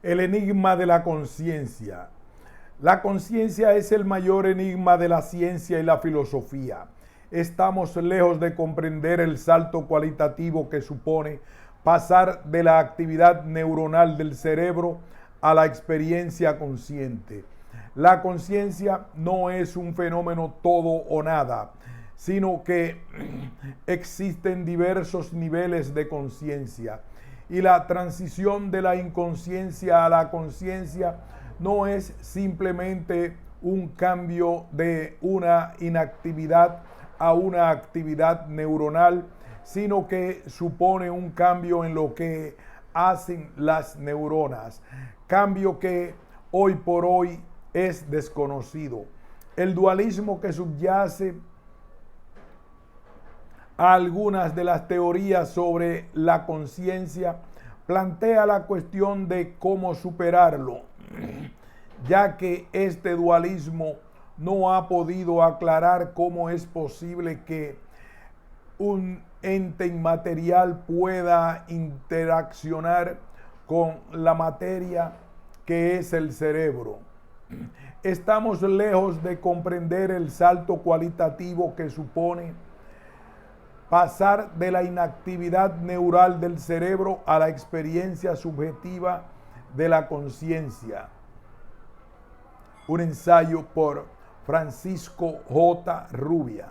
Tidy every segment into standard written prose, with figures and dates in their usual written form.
El enigma de la conciencia. La conciencia es el mayor enigma de la ciencia y la filosofía. Estamos lejos de comprender el salto cualitativo que supone pasar de la actividad neuronal del cerebro a la experiencia consciente. La conciencia no es un fenómeno todo o nada, sino que existen diversos niveles de conciencia. Y la transición de la inconsciencia a la conciencia no es simplemente un cambio de una inactividad a una actividad neuronal, sino que supone un cambio en lo que hacen las neuronas, cambio que hoy por hoy es desconocido. El dualismo que subyace a algunas de las teorías sobre la conciencia plantea la cuestión de cómo superarlo, ya que este dualismo no ha podido aclarar cómo es posible que un ente inmaterial pueda interaccionar con la materia que es el cerebro. Estamos lejos de comprender el salto cualitativo que supone pasar de la inactividad neural del cerebro a la experiencia subjetiva de la conciencia. Un ensayo por Francisco J. Rubia.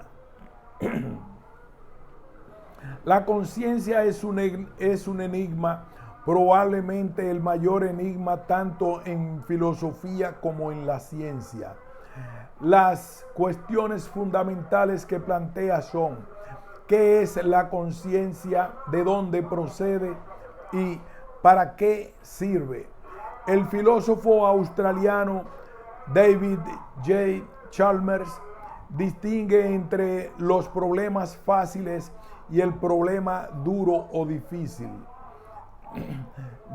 La conciencia es un enigma, probablemente el mayor enigma tanto en filosofía como en la ciencia. Las cuestiones fundamentales que plantea son: ¿qué es la conciencia? ¿De dónde procede? ¿Y para qué sirve? El filósofo australiano David J. Chalmers distingue entre los problemas fáciles y el problema duro o difícil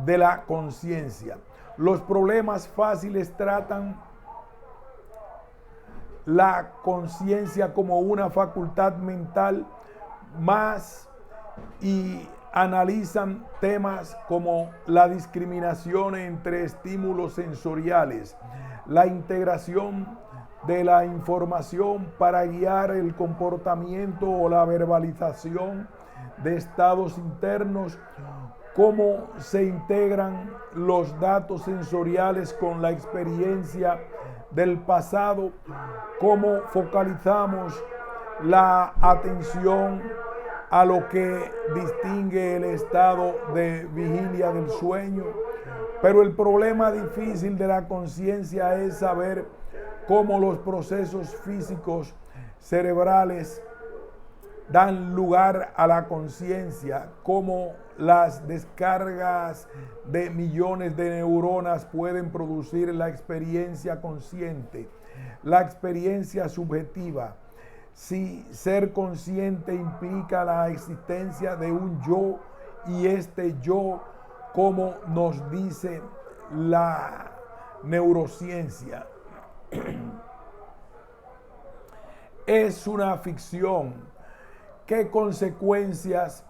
de la conciencia. Los problemas fáciles tratan la conciencia como una facultad mental más y analizan temas como la discriminación entre estímulos sensoriales, la integración de la información para guiar el comportamiento o la verbalización de estados internos, cómo se integran los datos sensoriales con la experiencia del pasado, cómo focalizamos la atención a lo que distingue el estado de vigilia del sueño. Pero el problema difícil de la conciencia es saber cómo los procesos físicos cerebrales dan lugar a la conciencia, cómo las descargas de millones de neuronas pueden producir la experiencia consciente, la experiencia subjetiva. Si ser consciente implica la existencia de un yo, y este yo, como nos dice la neurociencia, es una ficción. ¿Qué consecuencias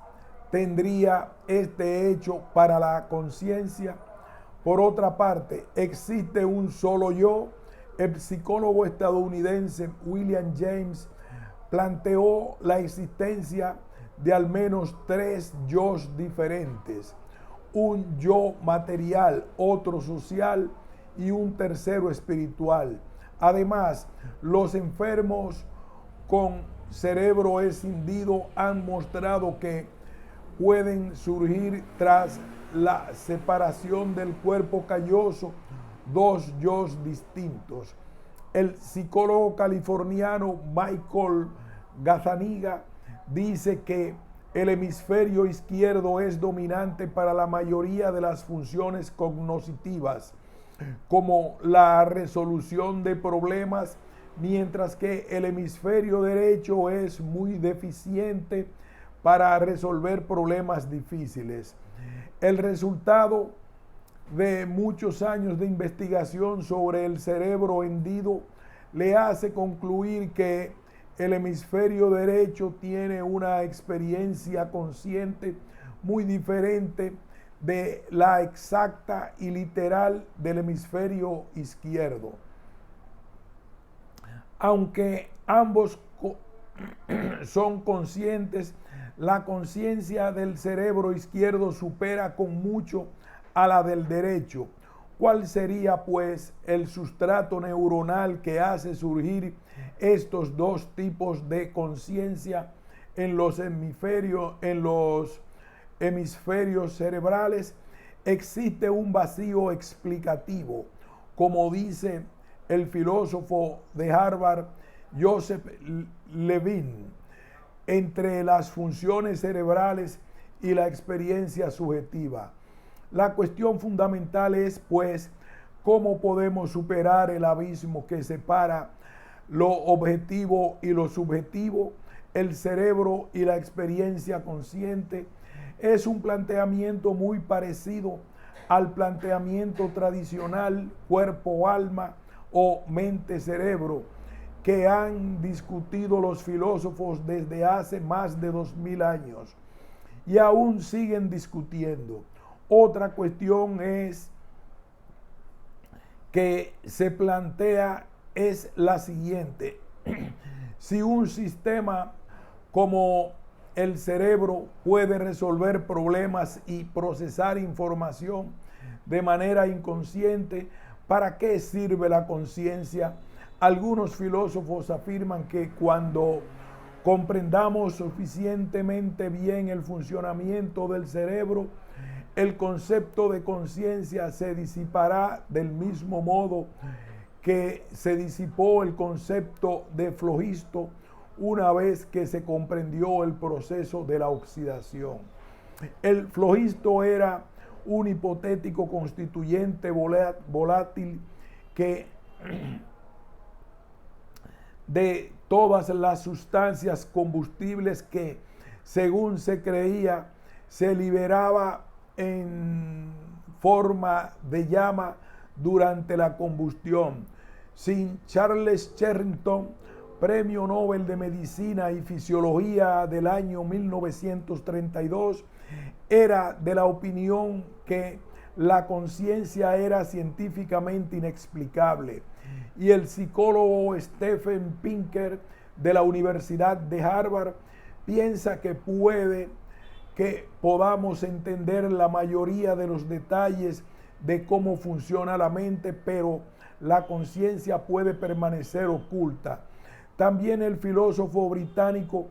tendría este hecho para la conciencia? Por otra parte, ¿existe un solo yo? El psicólogo estadounidense William James planteó la existencia de al menos 3 yos diferentes: un yo material, otro social y un tercero espiritual. Además, los enfermos con cerebro escindido han mostrado que pueden surgir tras la separación del cuerpo calloso 2 yos distintos. El psicólogo californiano Michael Gazzaniga dice que el hemisferio izquierdo es dominante para la mayoría de las funciones cognitivas, como la resolución de problemas, mientras que el hemisferio derecho es muy deficiente para resolver problemas difíciles. El resultado de muchos años de investigación sobre el cerebro hendido le hace concluir que el hemisferio derecho tiene una experiencia consciente muy diferente de la exacta y literal del hemisferio izquierdo. Aunque ambos son conscientes, la conciencia del cerebro izquierdo supera con mucho a la del derecho. ¿Cuál sería, pues, el sustrato neuronal que hace surgir estos dos tipos de conciencia en los hemisferios cerebrales? Existe un vacío explicativo, como dice el filósofo de Harvard, Joseph Levine, entre las funciones cerebrales y la experiencia subjetiva. La cuestión fundamental es, pues, cómo podemos superar el abismo que separa lo objetivo y lo subjetivo, el cerebro y la experiencia consciente. Es un planteamiento muy parecido al planteamiento tradicional cuerpo-alma o mente-cerebro que han discutido los filósofos desde hace más de 2000 años y aún siguen discutiendo. Otra cuestión que se plantea es la siguiente: si un sistema como el cerebro puede resolver problemas y procesar información de manera inconsciente, ¿para qué sirve la conciencia? Algunos filósofos afirman que cuando comprendamos suficientemente bien el funcionamiento del cerebro, el concepto de conciencia se disipará del mismo modo que se disipó el concepto de flogisto una vez que se comprendió el proceso de la oxidación. El flogisto era un hipotético constituyente volátil que de todas las sustancias combustibles que, según se creía, se liberaba en forma de llama durante la combustión. Sin Charles Sherrington, Premio Nobel de Medicina y Fisiología del año 1932, era de la opinión que la conciencia era científicamente inexplicable. Y el psicólogo Steven Pinker de la Universidad de Harvard piensa que podamos entender la mayoría de los detalles de cómo funciona la mente, pero la conciencia puede permanecer oculta. También el filósofo británico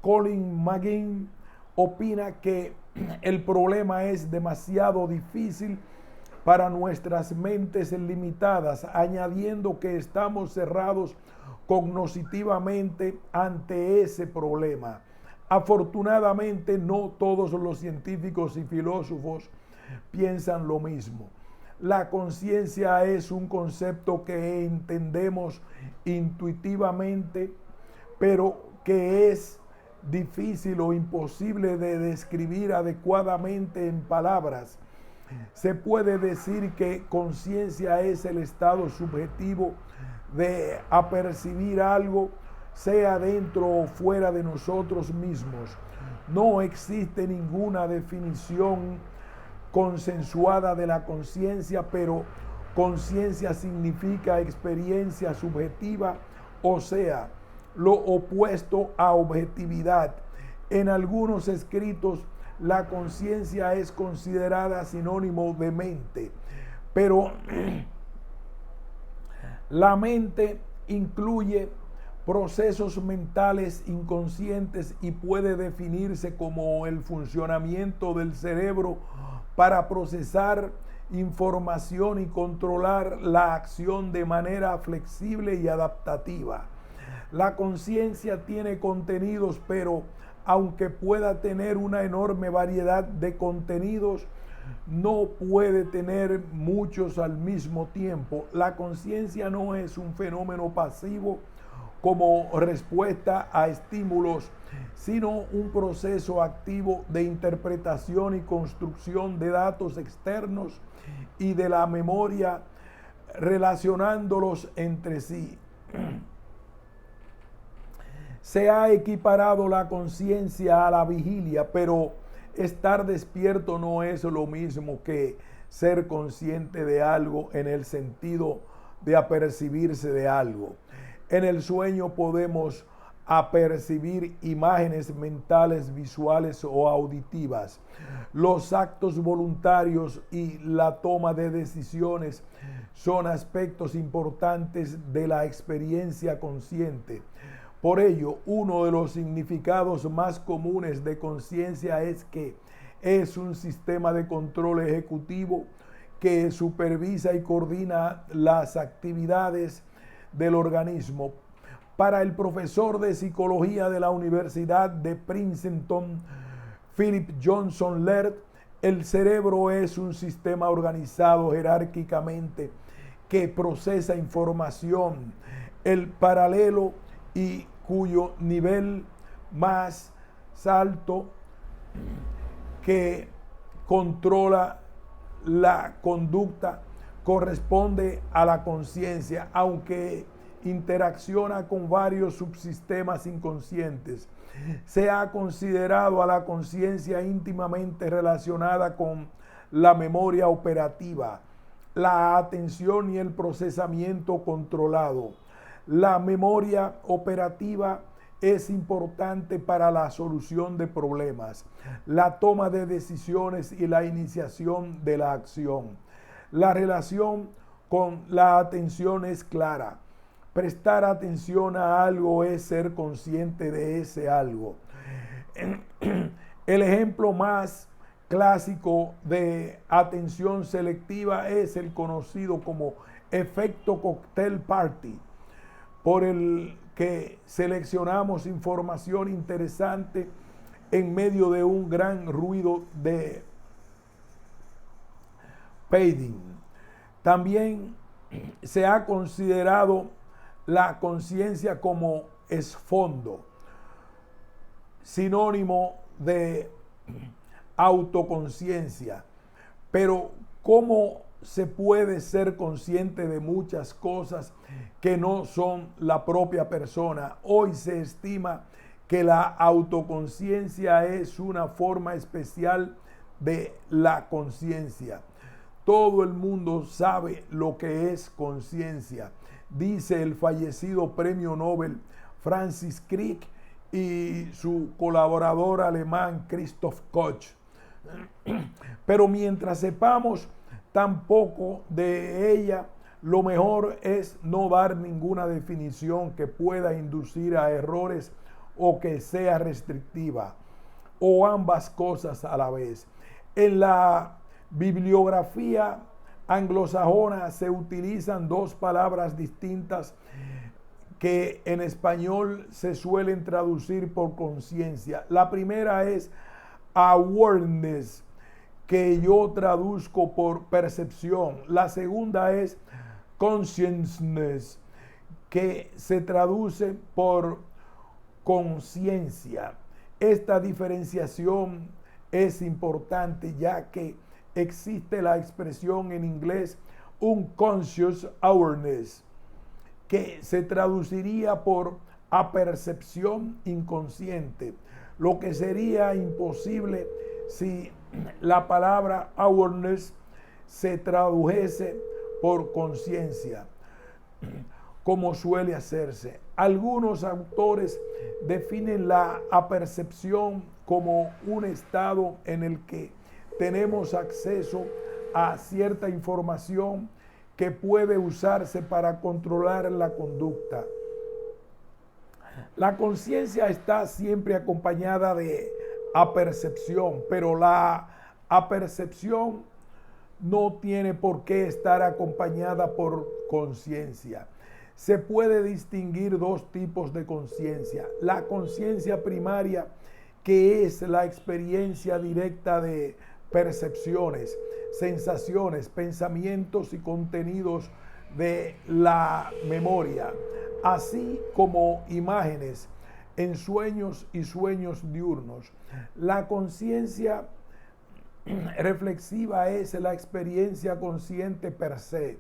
Colin McGinn opina que el problema es demasiado difícil para nuestras mentes limitadas, añadiendo que estamos cerrados cognitivamente ante ese problema. Afortunadamente, no todos los científicos y filósofos piensan lo mismo. La conciencia es un concepto que entendemos intuitivamente, pero que es difícil o imposible de describir adecuadamente en palabras. Se puede decir que conciencia es el estado subjetivo de apercibir algo, sea dentro o fuera de nosotros mismos. No existe ninguna definición consensuada de la conciencia, pero conciencia significa experiencia subjetiva, o sea, lo opuesto a objetividad. En algunos escritos, la conciencia es considerada sinónimo de mente, pero la mente incluye procesos mentales inconscientes y puede definirse como el funcionamiento del cerebro para procesar información y controlar la acción de manera flexible y adaptativa. La conciencia tiene contenidos, pero aunque pueda tener una enorme variedad de contenidos, no puede tener muchos al mismo tiempo. La conciencia no es un fenómeno pasivo como respuesta a estímulos, sino un proceso activo de interpretación y construcción de datos externos y de la memoria, relacionándolos entre sí. Se ha equiparado la conciencia a la vigilia, pero Estar despierto no es lo mismo que ser consciente de algo en el sentido de apercibirse de algo. En el sueño podemos apercibir imágenes mentales, visuales o auditivas. Los actos voluntarios y la toma de decisiones son aspectos importantes de la experiencia consciente. Por ello, uno de los significados más comunes de conciencia es que es un sistema de control ejecutivo que supervisa y coordina las actividades del organismo. Para el profesor de psicología de la Universidad de Princeton, Philip Johnson Laird, el cerebro es un sistema organizado jerárquicamente que procesa información, el paralelo y cuyo nivel más alto que controla la conducta corresponde a la conciencia, aunque interacciona con varios subsistemas inconscientes. Se ha considerado a la conciencia íntimamente relacionada con la memoria operativa, la atención y el procesamiento controlado. La memoria operativa es importante para la solución de problemas, la toma de decisiones y la iniciación de la acción. La relación con la atención es clara. Prestar atención a algo es ser consciente de ese algo. El ejemplo más clásico de atención selectiva es el conocido como efecto cocktail party, por el que seleccionamos información interesante en medio de un gran ruido de padding. También se ha considerado la conciencia como esfondo, sinónimo de autoconciencia. Pero ¿cómo se puede ser consciente de muchas cosas que no son la propia persona? Hoy se estima que la autoconciencia es una forma especial de la conciencia. Todo el mundo sabe lo que es conciencia, dice el fallecido premio Nobel Francis Crick y su colaborador alemán Christoph Koch. Pero mientras sepamos tan poco de ella, lo mejor es no dar ninguna definición que pueda inducir a errores o que sea restrictiva, o ambas cosas a la vez. En la bibliografía anglosajona se utilizan dos palabras distintas que en español se suelen traducir por conciencia. La primera es awareness, que yo traduzco por percepción. La segunda es consciousness, que se traduce por conciencia. Esta diferenciación es importante ya que existe la expresión en inglés unconscious awareness, que se traduciría por apercepción inconsciente, lo que sería imposible si la palabra awareness se tradujese por conciencia, como suele hacerse. Algunos autores definen la apercepción como un estado en el que tenemos acceso a cierta información que puede usarse para controlar la conducta. La conciencia está siempre acompañada de apercepción, pero la apercepción no tiene por qué estar acompañada por conciencia. Se puede distinguir dos tipos de conciencia. La conciencia primaria, que es la experiencia directa de percepciones, sensaciones, pensamientos y contenidos de la memoria, así como imágenes en sueños y sueños diurnos. La conciencia reflexiva es la experiencia consciente per se.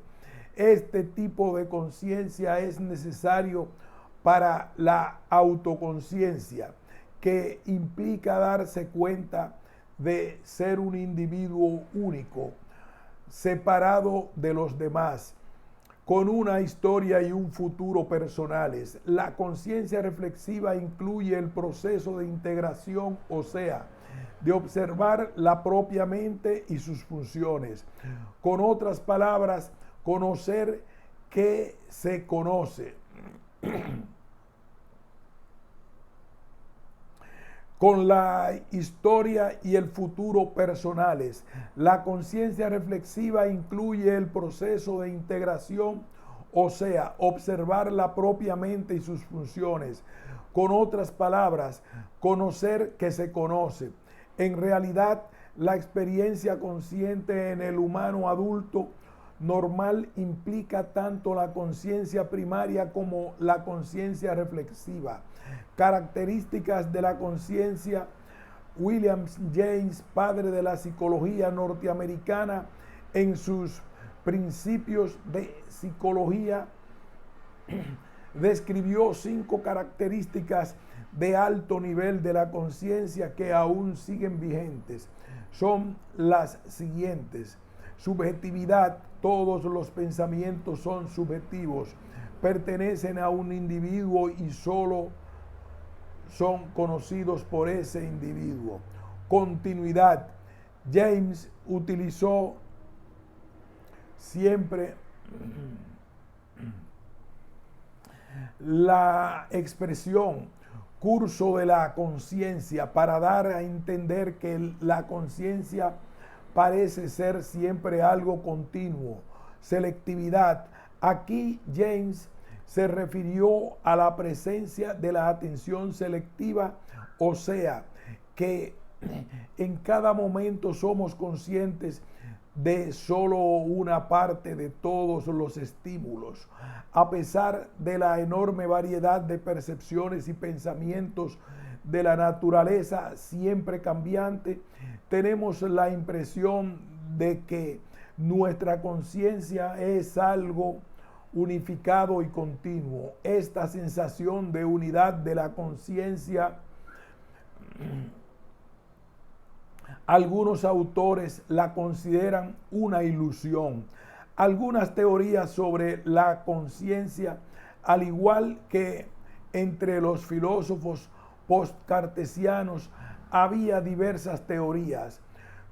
Este tipo de conciencia es necesario para la autoconciencia, que implica darse cuenta de ser un individuo único, separado de los demás, con una historia y un futuro personales. La conciencia reflexiva incluye el proceso de integración, o sea, de observar la propia mente y sus funciones. Con otras palabras, conocer que se conoce. Con la historia y el futuro personales. La conciencia reflexiva incluye el proceso de integración, o sea, observar la propia mente y sus funciones. Con otras palabras, conocer que se conoce. En realidad, la experiencia consciente en el humano adulto normal implica tanto la conciencia primaria como la conciencia reflexiva. Características de la conciencia. William James, padre de la psicología norteamericana, en sus principios de psicología, describió 5 características de alto nivel de la conciencia que aún siguen vigentes. Son las siguientes: subjetividad. Todos los pensamientos son subjetivos, pertenecen a un individuo y solo son conocidos por ese individuo. Continuidad. James utilizó siempre la expresión curso de la conciencia para dar a entender que la conciencia parece ser siempre algo continuo. Selectividad. Aquí James se refirió a la presencia de la atención selectiva, o sea, que en cada momento somos conscientes de solo una parte de todos los estímulos. A pesar de la enorme variedad de percepciones y pensamientos de la naturaleza siempre cambiante, tenemos la impresión de que nuestra conciencia es algo unificado y continuo. Esta sensación de unidad de la conciencia, algunos autores la consideran una ilusión. Algunas teorías sobre la conciencia, al igual que entre los filósofos postcartesianos, había diversas teorías,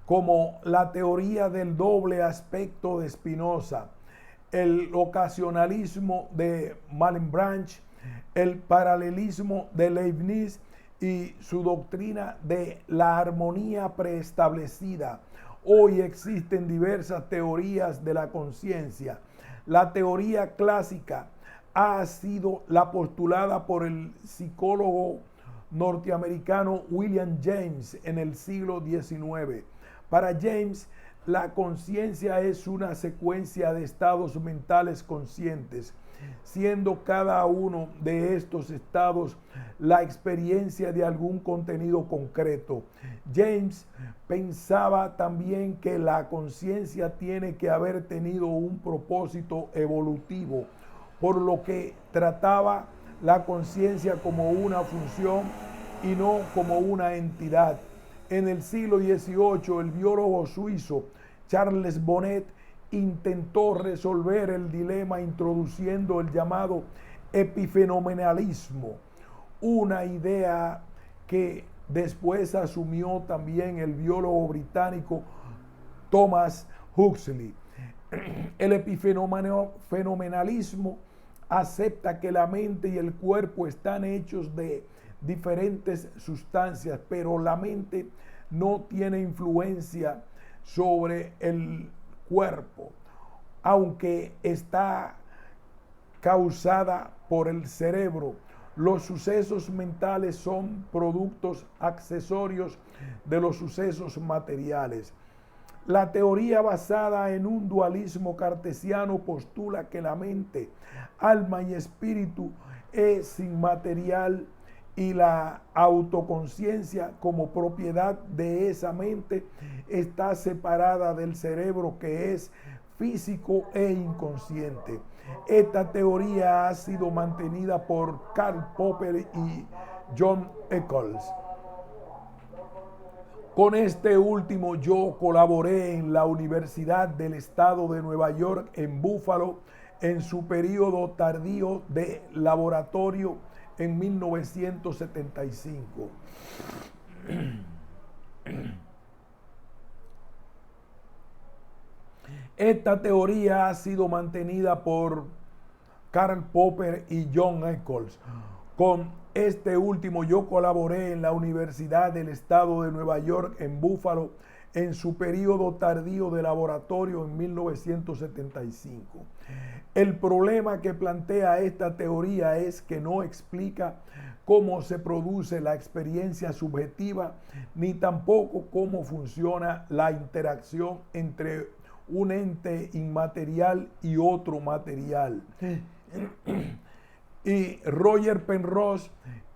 como la teoría del doble aspecto de Spinoza, el ocasionalismo de Malebranche, el paralelismo de Leibniz y su doctrina de la armonía preestablecida. Hoy existen diversas teorías de la conciencia. La teoría clásica ha sido la postulada por el psicólogo norteamericano William James en el siglo XIX. Para James, la conciencia es una secuencia de estados mentales conscientes, siendo cada uno de estos estados la experiencia de algún contenido concreto. James pensaba también que la conciencia tiene que haber tenido un propósito evolutivo, por lo que trataba la conciencia como una función y no como una entidad. En el siglo XVIII, el biólogo suizo Charles Bonnet intentó resolver el dilema introduciendo el llamado epifenomenalismo, una idea que después asumió también el biólogo británico Thomas Huxley. El epifenomenalismo acepta que la mente y el cuerpo están hechos de diferentes sustancias, pero la mente no tiene influencia sobre el cuerpo, aunque está causada por el cerebro. Los sucesos mentales son productos accesorios de los sucesos materiales. La teoría basada en un dualismo cartesiano postula que la mente, alma y espíritu es inmaterial y la autoconciencia como propiedad de esa mente está separada del cerebro, que es físico e inconsciente. Esta teoría ha sido mantenida por Karl Popper y John Eccles. Con este último yo colaboré en la Universidad del Estado de Nueva York en Buffalo en su periodo tardío de laboratorio en 1975. Esta teoría ha sido mantenida por Karl Popper y John Eccles. Con este último yo colaboré en la Universidad del Estado de Nueva York en Buffalo en su periodo tardío de laboratorio en 1975. El problema que plantea esta teoría es que no explica cómo se produce la experiencia subjetiva, ni tampoco cómo funciona la interacción entre un ente inmaterial y otro material. Y Roger Penrose,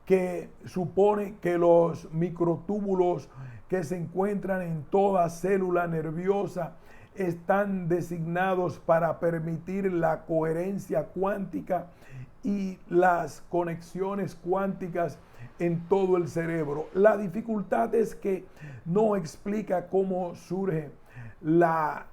que supone que los microtúbulos que se encuentran en toda célula nerviosa están designados para permitir la coherencia cuántica y las conexiones cuánticas en todo el cerebro. La dificultad es que no explica cómo surge la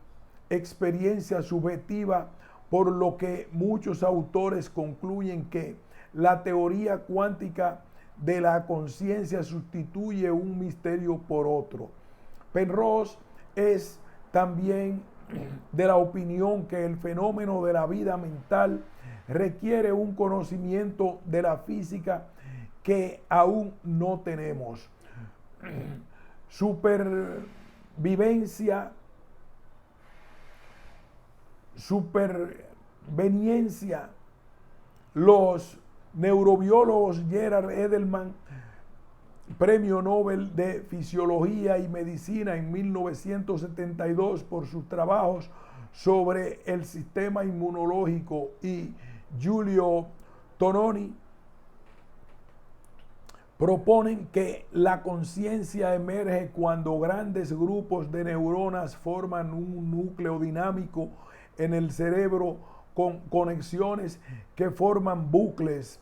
experiencia subjetiva, por lo que muchos autores concluyen que la teoría cuántica de la conciencia sustituye un misterio por otro. Penrose es también de la opinión que el fenómeno de la vida mental requiere un conocimiento de la física que aún no tenemos. Superveniencia. Los neurobiólogos Gerard Edelman, Premio Nobel de Fisiología y Medicina en 1972 por sus trabajos sobre el sistema inmunológico, y Giulio Tononi, proponen que la conciencia emerge cuando grandes grupos de neuronas forman un núcleo dinámico en el cerebro con conexiones que forman bucles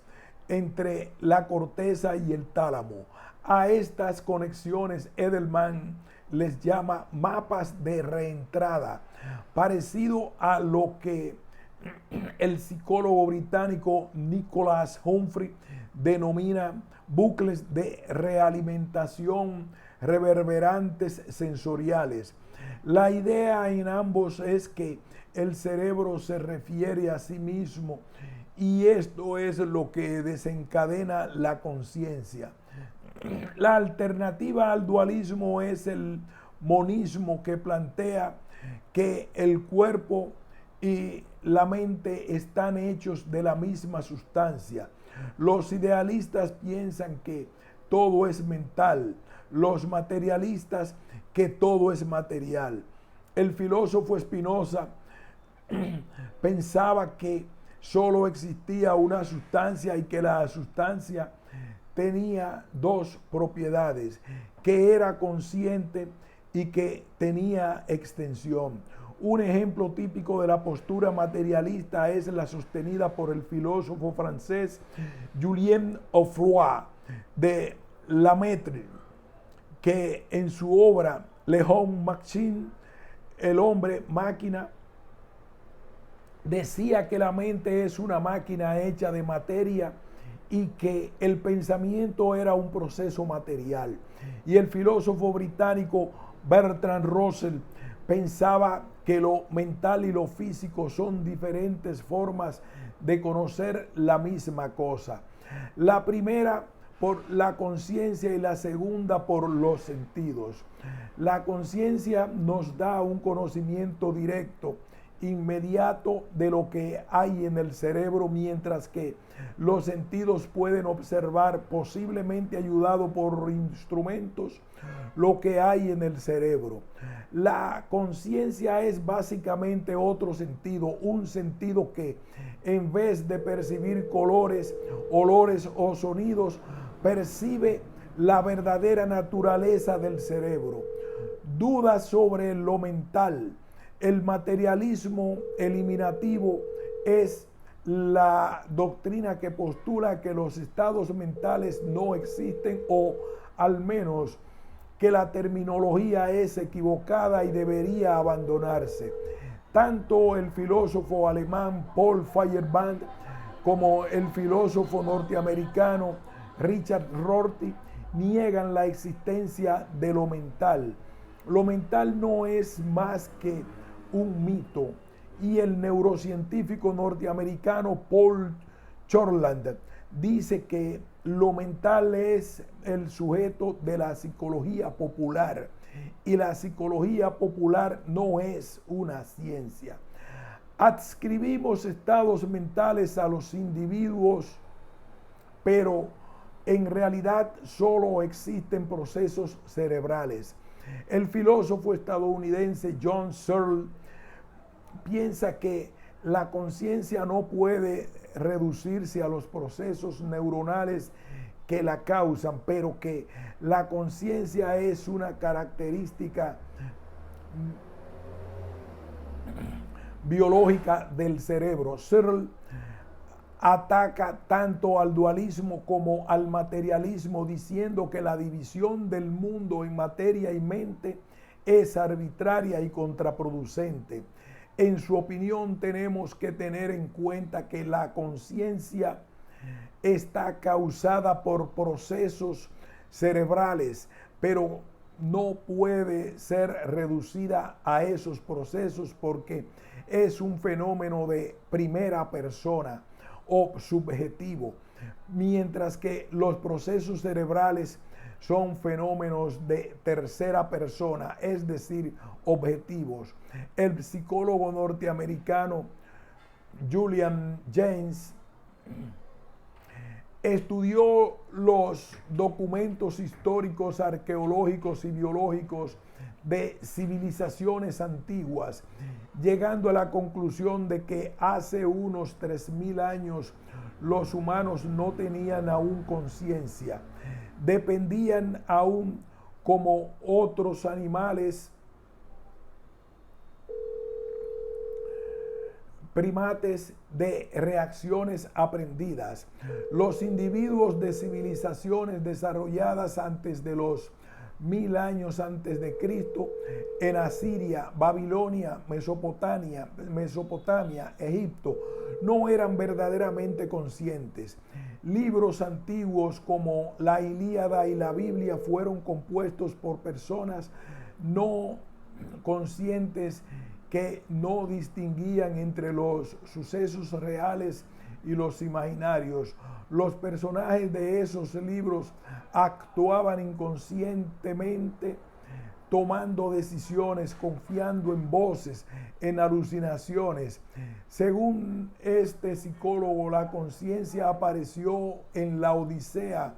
entre la corteza y el tálamo. A estas conexiones Edelman les llama mapas de reentrada, parecido a lo que el psicólogo británico Nicholas Humphrey denomina bucles de realimentación reverberantes sensoriales. La idea en ambos es que el cerebro se refiere a sí mismo y esto es lo que desencadena la conciencia. La alternativa al dualismo es el monismo, que plantea que el cuerpo y la mente están hechos de la misma sustancia. Los idealistas piensan que todo es mental, los materialistas que todo es material. El filósofo Spinoza pensaba que solo existía una sustancia y que la sustancia tenía dos propiedades, que era consciente y que tenía extensión. Un ejemplo típico de la postura materialista es la sostenida por el filósofo francés Julien Offroy de Lamaitre, que en su obra Le Homme Machine, el hombre máquina, decía que la mente es una máquina hecha de materia y que el pensamiento era un proceso material. Y el filósofo británico Bertrand Russell pensaba que lo mental y lo físico son diferentes formas de conocer la misma cosa. La primera por la conciencia y la segunda por los sentidos. La conciencia nos da un conocimiento directo, inmediato de lo que hay en el cerebro, mientras que los sentidos pueden observar, posiblemente ayudado por instrumentos, lo que hay en el cerebro. La conciencia es básicamente otro sentido, un sentido que en vez de percibir colores, olores o sonidos, percibe la verdadera naturaleza del cerebro. Dudas sobre lo mental. El materialismo eliminativo es la doctrina que postula que los estados mentales no existen, o al menos que la terminología es equivocada y debería abandonarse. Tanto el filósofo alemán Paul Feyerabend como el filósofo norteamericano Richard Rorty niegan la existencia de lo mental. Lo mental no es más que un mito, y el neurocientífico norteamericano Paul Chorland dice que lo mental es el sujeto de la psicología popular, y la psicología popular no es una ciencia. Adscribimos estados mentales a los individuos, pero en realidad solo existen procesos cerebrales. El filósofo estadounidense John Searle piensa que la conciencia no puede reducirse a los procesos neuronales que la causan, pero que la conciencia es una característica biológica del cerebro. Searle ataca tanto al dualismo como al materialismo, diciendo que la división del mundo en materia y mente es arbitraria y contraproducente. En su opinión, tenemos que tener en cuenta que la conciencia está causada por procesos cerebrales, pero no puede ser reducida a esos procesos porque es un fenómeno de primera persona o subjetivo, mientras que los procesos cerebrales son fenómenos de tercera persona, es decir, objetivos. El psicólogo norteamericano Julian Jaynes estudió los documentos históricos, arqueológicos y biológicos de civilizaciones antiguas, llegando a la conclusión de que hace unos 3000 años los humanos no tenían aún conciencia, dependían aún como otros animales primates de reacciones aprendidas. Los individuos de civilizaciones desarrolladas antes de los 1000 años antes de Cristo en Asiria, Babilonia, Mesopotamia, Egipto, no eran verdaderamente conscientes. Libros antiguos como la Ilíada y la Biblia fueron compuestos por personas no conscientes que no distinguían entre los sucesos reales y los imaginarios. Los personajes de esos libros actuaban inconscientemente, tomando decisiones, confiando en voces, en alucinaciones. Según este psicólogo, la conciencia apareció en la Odisea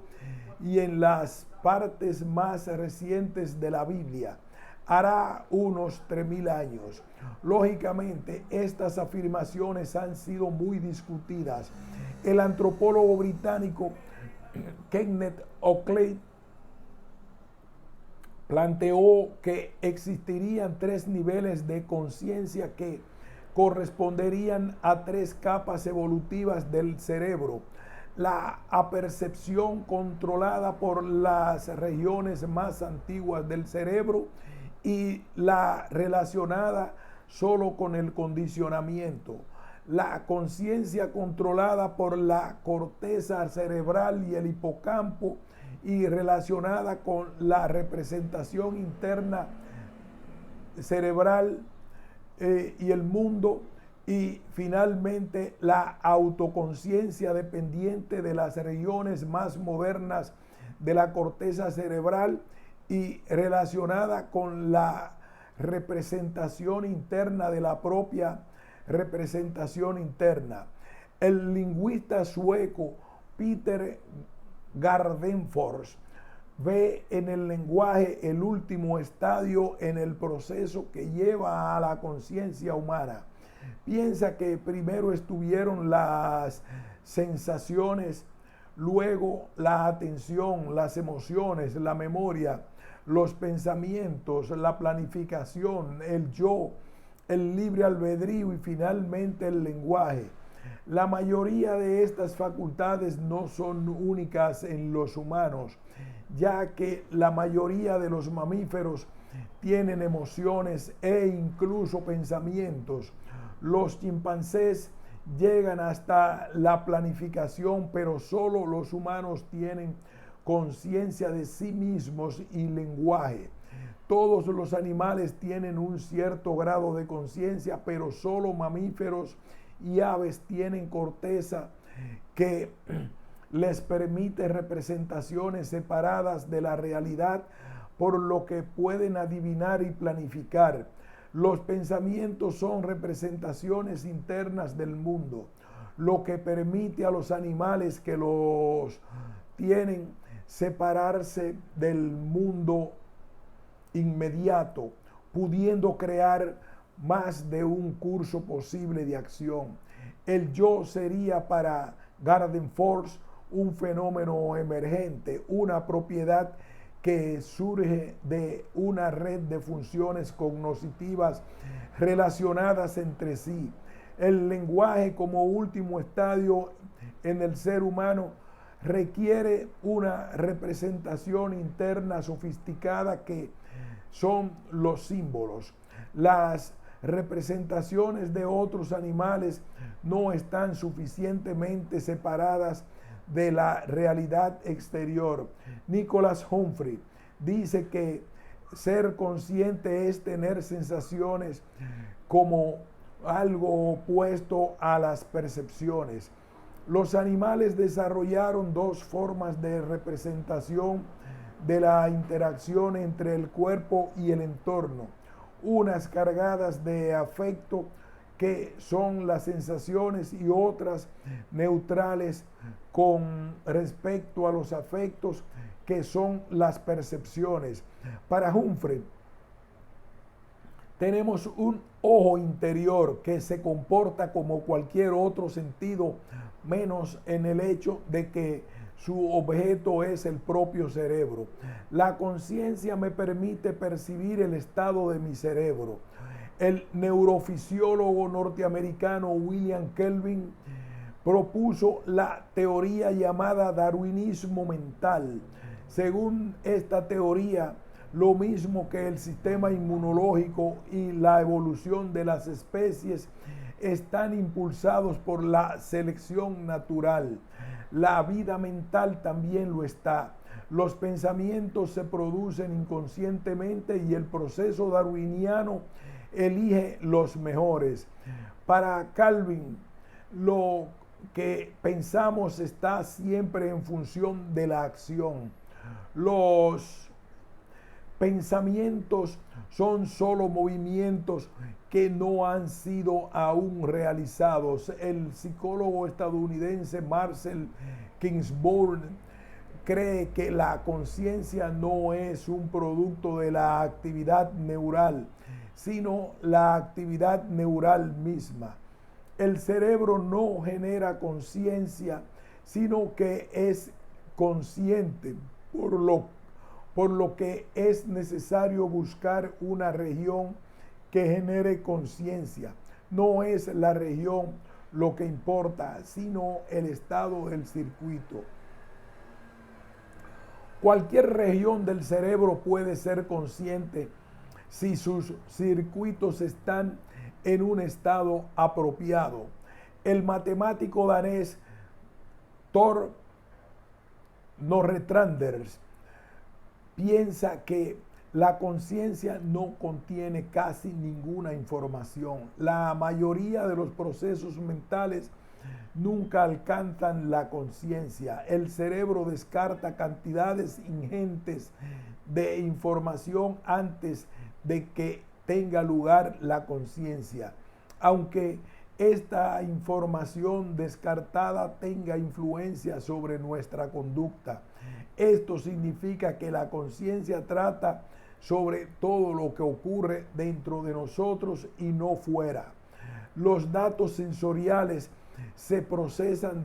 y en las partes más recientes de la Biblia, hará unos 3000 años. Lógicamente, estas afirmaciones han sido muy discutidas. El antropólogo británico Kenneth Oakley planteó que existirían 3 niveles de conciencia que corresponderían a 3 capas evolutivas del cerebro: la apercepción controlada por las regiones más antiguas del cerebro y la relacionada solo con el condicionamiento, la conciencia controlada por la corteza cerebral y el hipocampo y relacionada con la representación interna cerebral y el mundo, y finalmente la autoconciencia dependiente de las regiones más modernas de la corteza cerebral y relacionada con la representación interna de la propia representación interna. El lingüista sueco Peter Gardenfors ve en el lenguaje el último estadio en el proceso que lleva a la conciencia humana. Piensa que primero estuvieron las sensaciones, luego la atención, las emociones, la memoria, los pensamientos, la planificación, el yo, el libre albedrío y finalmente el lenguaje. La mayoría de estas facultades no son únicas en los humanos, ya que la mayoría de los mamíferos tienen emociones e incluso pensamientos. Los chimpancés llegan hasta la planificación, pero solo los humanos tienen conciencia de sí mismos y lenguaje. Todos los animales tienen un cierto grado de conciencia, pero solo mamíferos y aves tienen corteza que les permite representaciones separadas de la realidad, por lo que pueden adivinar y planificar. Los pensamientos son representaciones internas del mundo, lo que permite a los animales que los tienen separarse del mundo inmediato, pudiendo crear más de un curso posible de acción. El yo sería para Garden Force un fenómeno emergente, una propiedad que surge de una red de funciones cognitivas relacionadas entre sí. El lenguaje como último estadio en el ser humano requiere una representación interna sofisticada que son los símbolos. Las representaciones de otros animales no están suficientemente separadas de la realidad exterior. Nicholas Humphrey dice que ser consciente es tener sensaciones como algo opuesto a las percepciones. Los animales desarrollaron dos formas de representación de la interacción entre el cuerpo y el entorno, unas cargadas de afecto, que son las sensaciones, y otras neutrales con respecto a los afectos, que son las percepciones. Para Humphrey, tenemos un ojo interior que se comporta como cualquier otro sentido, menos en el hecho de que su objeto es el propio cerebro. La conciencia me permite percibir el estado de mi cerebro. El neurofisiólogo norteamericano William Kelvin propuso la teoría llamada darwinismo mental. Según esta teoría, lo mismo que el sistema inmunológico y la evolución de las especies están impulsados por la selección natural. La vida mental también lo está. Los pensamientos se producen inconscientemente y el proceso darwiniano elige los mejores. Para Calvin, lo que pensamos está siempre en función de la acción. Los pensamientos son solo movimientos que no han sido aún realizados. El psicólogo estadounidense Marcel Kingsbury cree que la conciencia no es un producto de la actividad neural, sino la actividad neural misma. El cerebro no genera conciencia, sino que es consciente, por lo que es necesario buscar una región que genere conciencia. No es la región lo que importa, sino el estado del circuito. Cualquier región del cerebro puede ser consciente si sus circuitos están en un estado apropiado. El matemático danés Tor Norretranders piensa que la conciencia no contiene casi ninguna información. La mayoría de los procesos mentales nunca alcanzan la conciencia. El cerebro descarta cantidades ingentes de información antes de que tenga lugar la conciencia, aunque esta información descartada tenga influencia sobre nuestra conducta. Esto significa que la conciencia trata sobre todo lo que ocurre dentro de nosotros y no fuera. Los datos sensoriales se procesan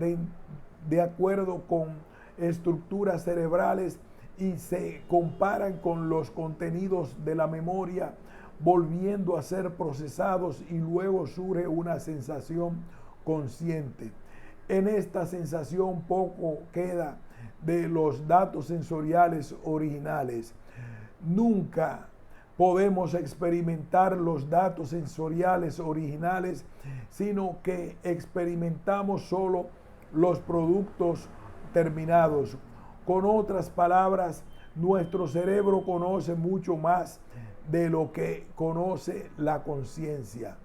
de acuerdo con estructuras cerebrales y se comparan con los contenidos de la memoria, volviendo a ser procesados, y luego surge una sensación consciente. En esta sensación poco queda de los datos sensoriales originales. Nunca podemos experimentar los datos sensoriales originales, sino que experimentamos solo los productos terminados. Con otras palabras, nuestro cerebro conoce mucho más de lo que conoce la conciencia.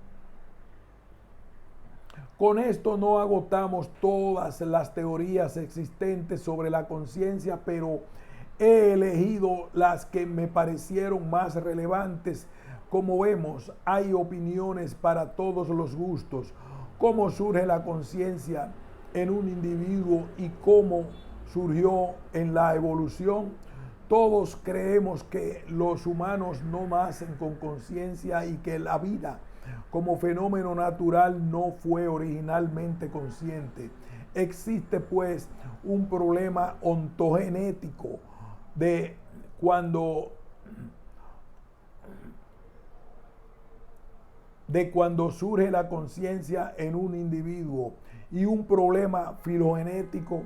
Con esto no agotamos todas las teorías existentes sobre la conciencia, pero he elegido las que me parecieron más relevantes. Como vemos, hay opiniones para todos los gustos. Cómo surge la conciencia en un individuo y cómo surgió en la evolución. Todos creemos que los humanos no nacen con conciencia y que la vida como fenómeno natural no fue originalmente consciente. Existe pues un problema ontogenético de cuando surge la conciencia en un individuo y un problema filogenético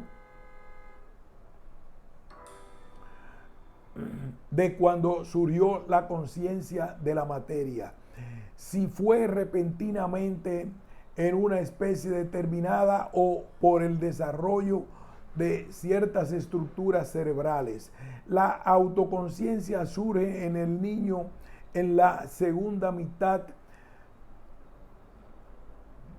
de cuando surgió la conciencia de la materia. Si fue repentinamente en una especie determinada o por el desarrollo de ciertas estructuras cerebrales. La autoconciencia surge en el niño en la segunda mitad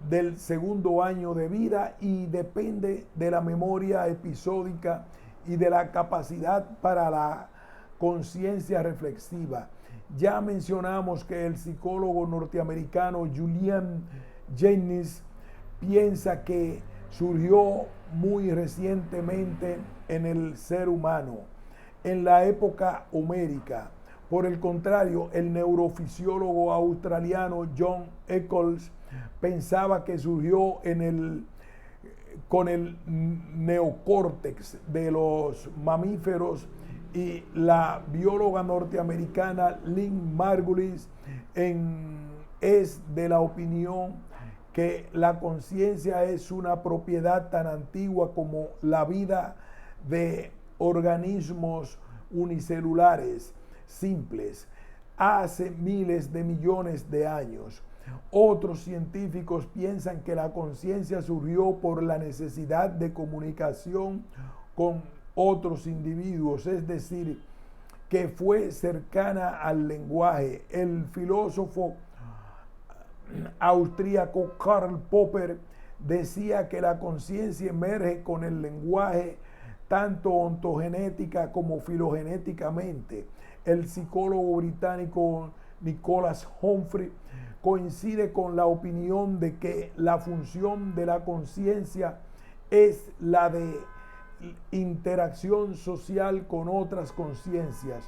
del segundo año de vida y depende de la memoria episódica y de la capacidad para la conciencia reflexiva. Ya mencionamos que el psicólogo norteamericano Julian Jaynes piensa que surgió muy recientemente en el ser humano, en la época homérica. Por el contrario, el neurofisiólogo australiano John Eccles pensaba que surgió con el neocórtex de los mamíferos, y la bióloga norteamericana Lynn Margulis es de la opinión que la conciencia es una propiedad tan antigua como la vida de organismos unicelulares simples, hace miles de millones de años. Otros científicos piensan que la conciencia surgió por la necesidad de comunicación con otros individuos, es decir, que fue cercana al lenguaje. El filósofo austríaco Karl Popper decía que la conciencia emerge con el lenguaje tanto ontogenética como filogenéticamente. El psicólogo británico Nicholas Humphrey coincide con la opinión de que la función de la conciencia es la de interacción social con otras conciencias.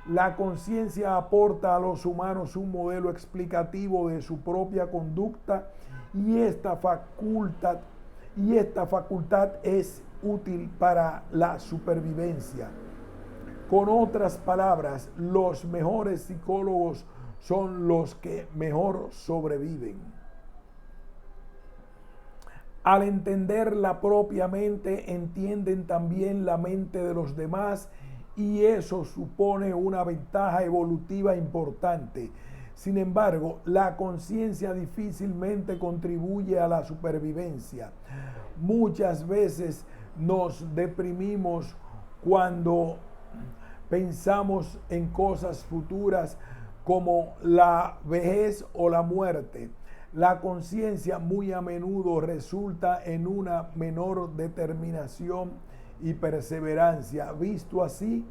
La conciencia aporta a los humanos un modelo explicativo de su propia conducta y esta facultad es útil para la supervivencia. Con otras palabras, los mejores psicólogos son los que mejor sobreviven. Al entender la propia mente, entienden también la mente de los demás y eso supone una ventaja evolutiva importante. Sin embargo, la conciencia difícilmente contribuye a la supervivencia. Muchas veces nos deprimimos cuando pensamos en cosas futuras como la vejez o la muerte. La conciencia muy a menudo resulta en una menor determinación y perseverancia. Visto así,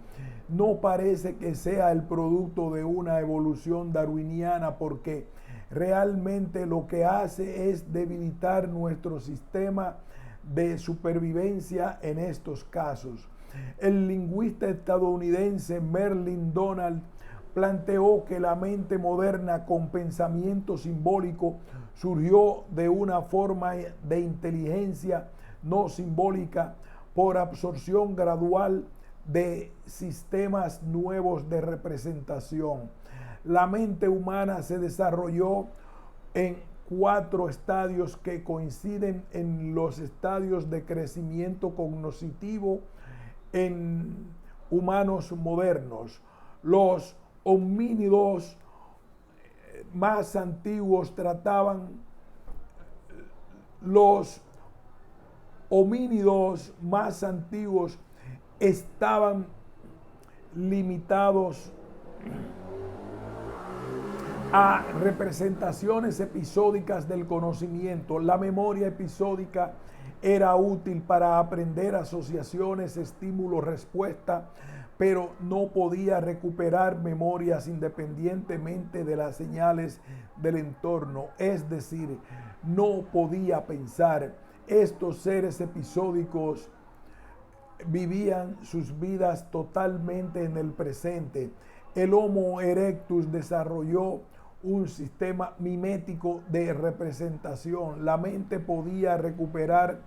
no parece que sea el producto de una evolución darwiniana, porque realmente lo que hace es debilitar nuestro sistema de supervivencia en estos casos. El lingüista estadounidense Merlin Donald planteó que la mente moderna con pensamiento simbólico surgió de una forma de inteligencia no simbólica por absorción gradual de sistemas nuevos de representación. La mente humana se desarrolló en 4 estadios que coinciden en los estadios de crecimiento cognitivo en humanos modernos. Los homínidos más antiguos los homínidos más antiguos estaban limitados a representaciones episódicas del conocimiento. La memoria episódica era útil para aprender asociaciones, estímulo, respuesta, pero no podía recuperar memorias independientemente de las señales del entorno. Es decir, no podía pensar. Estos seres episódicos vivían sus vidas totalmente en el presente. El Homo erectus desarrolló un sistema mimético de representación. La mente podía recuperar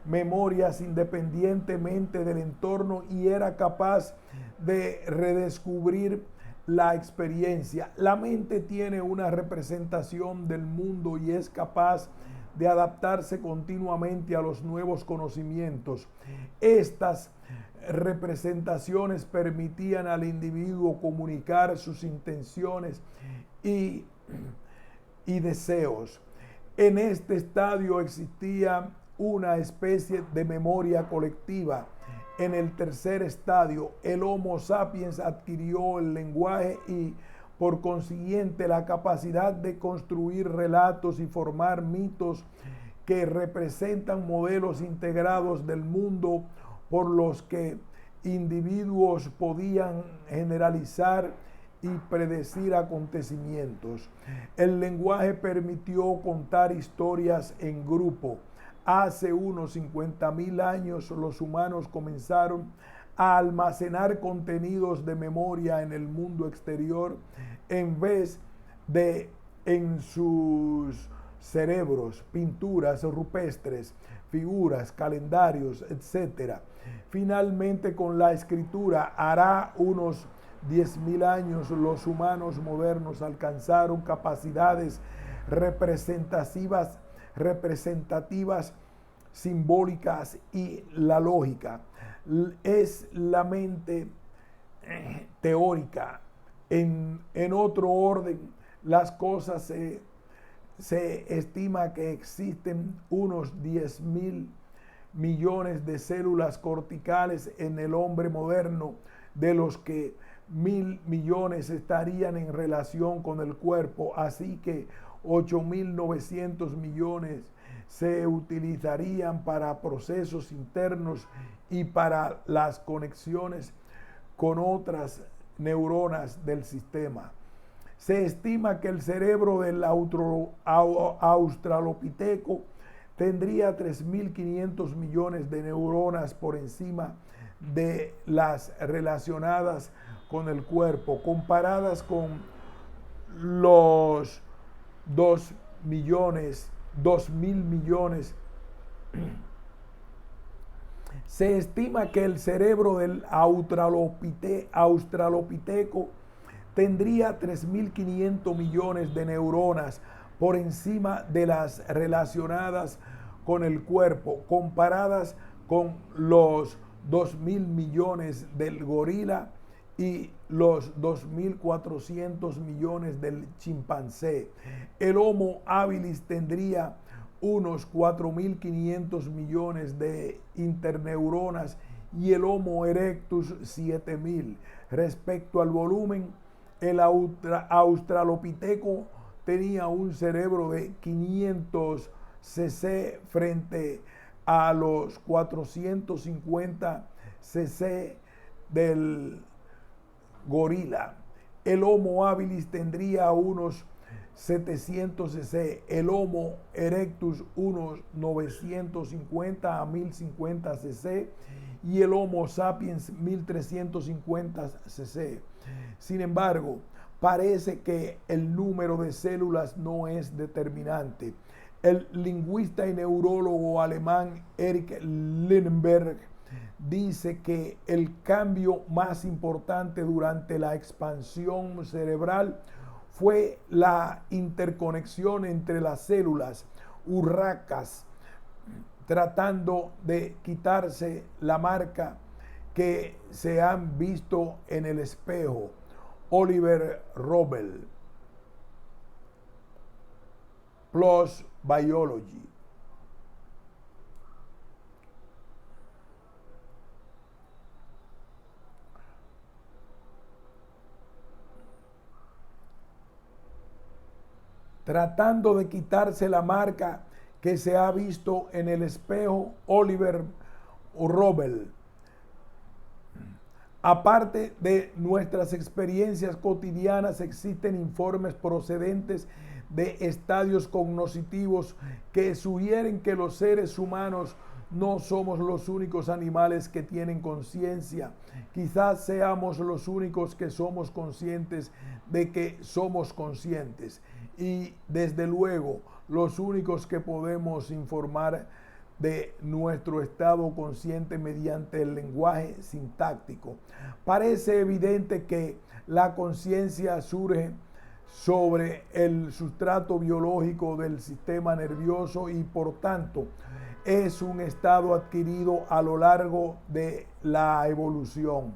memorias independientemente del entorno y era capaz de redescubrir la experiencia. La mente tiene una representación del mundo y es capaz de adaptarse continuamente a los nuevos conocimientos. Estas representaciones permitían al individuo comunicar sus intenciones y deseos. En este estadio existía una especie de memoria colectiva. En el tercer estadio, el Homo sapiens adquirió el lenguaje y, por consiguiente, la capacidad de construir relatos y formar mitos que representan modelos integrados del mundo por los que individuos podían generalizar y predecir acontecimientos. El lenguaje permitió contar historias en grupo. Hace unos 50.000 años los humanos comenzaron a almacenar contenidos de memoria en el mundo exterior en vez de en sus cerebros, pinturas rupestres, figuras, calendarios, etc. Finalmente, con la escritura, hará unos 10.000 años, los humanos modernos alcanzaron capacidades representativas, simbólicas y la lógica. Es la mente teórica. En otro orden, las cosas se estima que existen unos 10.000 millones de células corticales en el hombre moderno, de los que 1.000 millones estarían en relación con el cuerpo, así que 8.900 millones se utilizarían para procesos internos y para las conexiones con otras neuronas del sistema. Se estima que el cerebro del australopiteco tendría 3.500 millones de neuronas por encima de las relacionadas con el cuerpo, comparadas con los 2.000 millones. Se estima que el cerebro del australopiteco tendría 3.500 millones de neuronas por encima de las relacionadas con el cuerpo, comparadas con los 2.000 millones del gorila y los 2.400 millones del chimpancé. El Homo habilis tendría unos 4.500 millones de interneuronas y el Homo erectus 7.000. Respecto al volumen, el australopiteco tenía un cerebro de 500 cc frente a los 450 cc del gorila. El Homo habilis tendría unos 700 cc, el Homo erectus unos 950 a 1050 cc y el Homo sapiens 1350 cc. Sin embargo, parece que el número de células no es determinante. El lingüista y neurólogo alemán Erich Lindenberg dice que el cambio más importante durante la expansión cerebral fue la interconexión entre las células urracas tratando de quitarse la marca que se han visto en el espejo. Oliver Robbel, PLOS Biology. Tratando de quitarse la marca que se ha visto en el espejo, Oliver Robbel. Aparte de nuestras experiencias cotidianas, existen informes procedentes de estadios cognitivos que sugieren que los seres humanos no somos los únicos animales que tienen conciencia. Quizás seamos los únicos que somos conscientes de que somos conscientes. Y desde luego, los únicos que podemos informar de nuestro estado consciente mediante el lenguaje sintáctico. Parece evidente que la conciencia surge sobre el sustrato biológico del sistema nervioso y por tanto es un estado adquirido a lo largo de la evolución.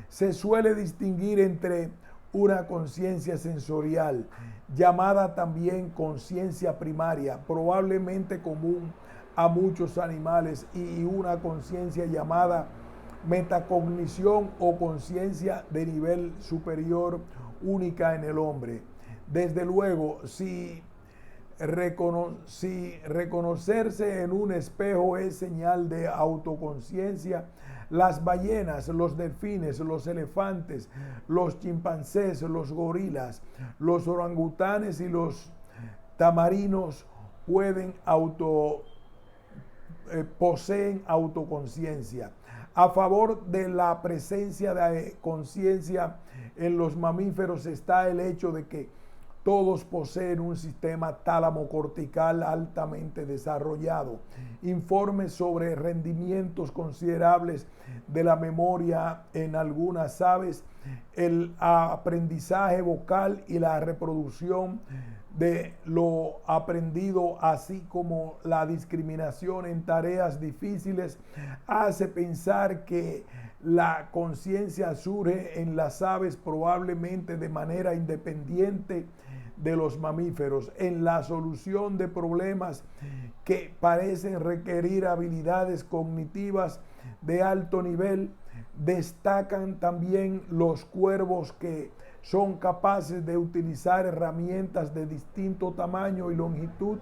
Se suele distinguir entre una conciencia sensorial, llamada también conciencia primaria, probablemente común a muchos animales, y una conciencia llamada metacognición o conciencia de nivel superior, única en el hombre. Desde luego, si reconocerse en un espejo es señal de autoconciencia, las ballenas, los delfines, los elefantes, los chimpancés, los gorilas, los orangutanes y los tamarinos poseen autoconciencia. A favor de la presencia de conciencia en los mamíferos está el hecho de que todos poseen un sistema tálamo-cortical altamente desarrollado. Informes sobre rendimientos considerables de la memoria en algunas aves, el aprendizaje vocal y la reproducción de lo aprendido, así como la discriminación en tareas difíciles, hace pensar que la conciencia surge en las aves probablemente de manera independiente de los mamíferos. En la solución de problemas que parecen requerir habilidades cognitivas de alto nivel, destacan también los cuervos, que son capaces de utilizar herramientas de distinto tamaño y longitud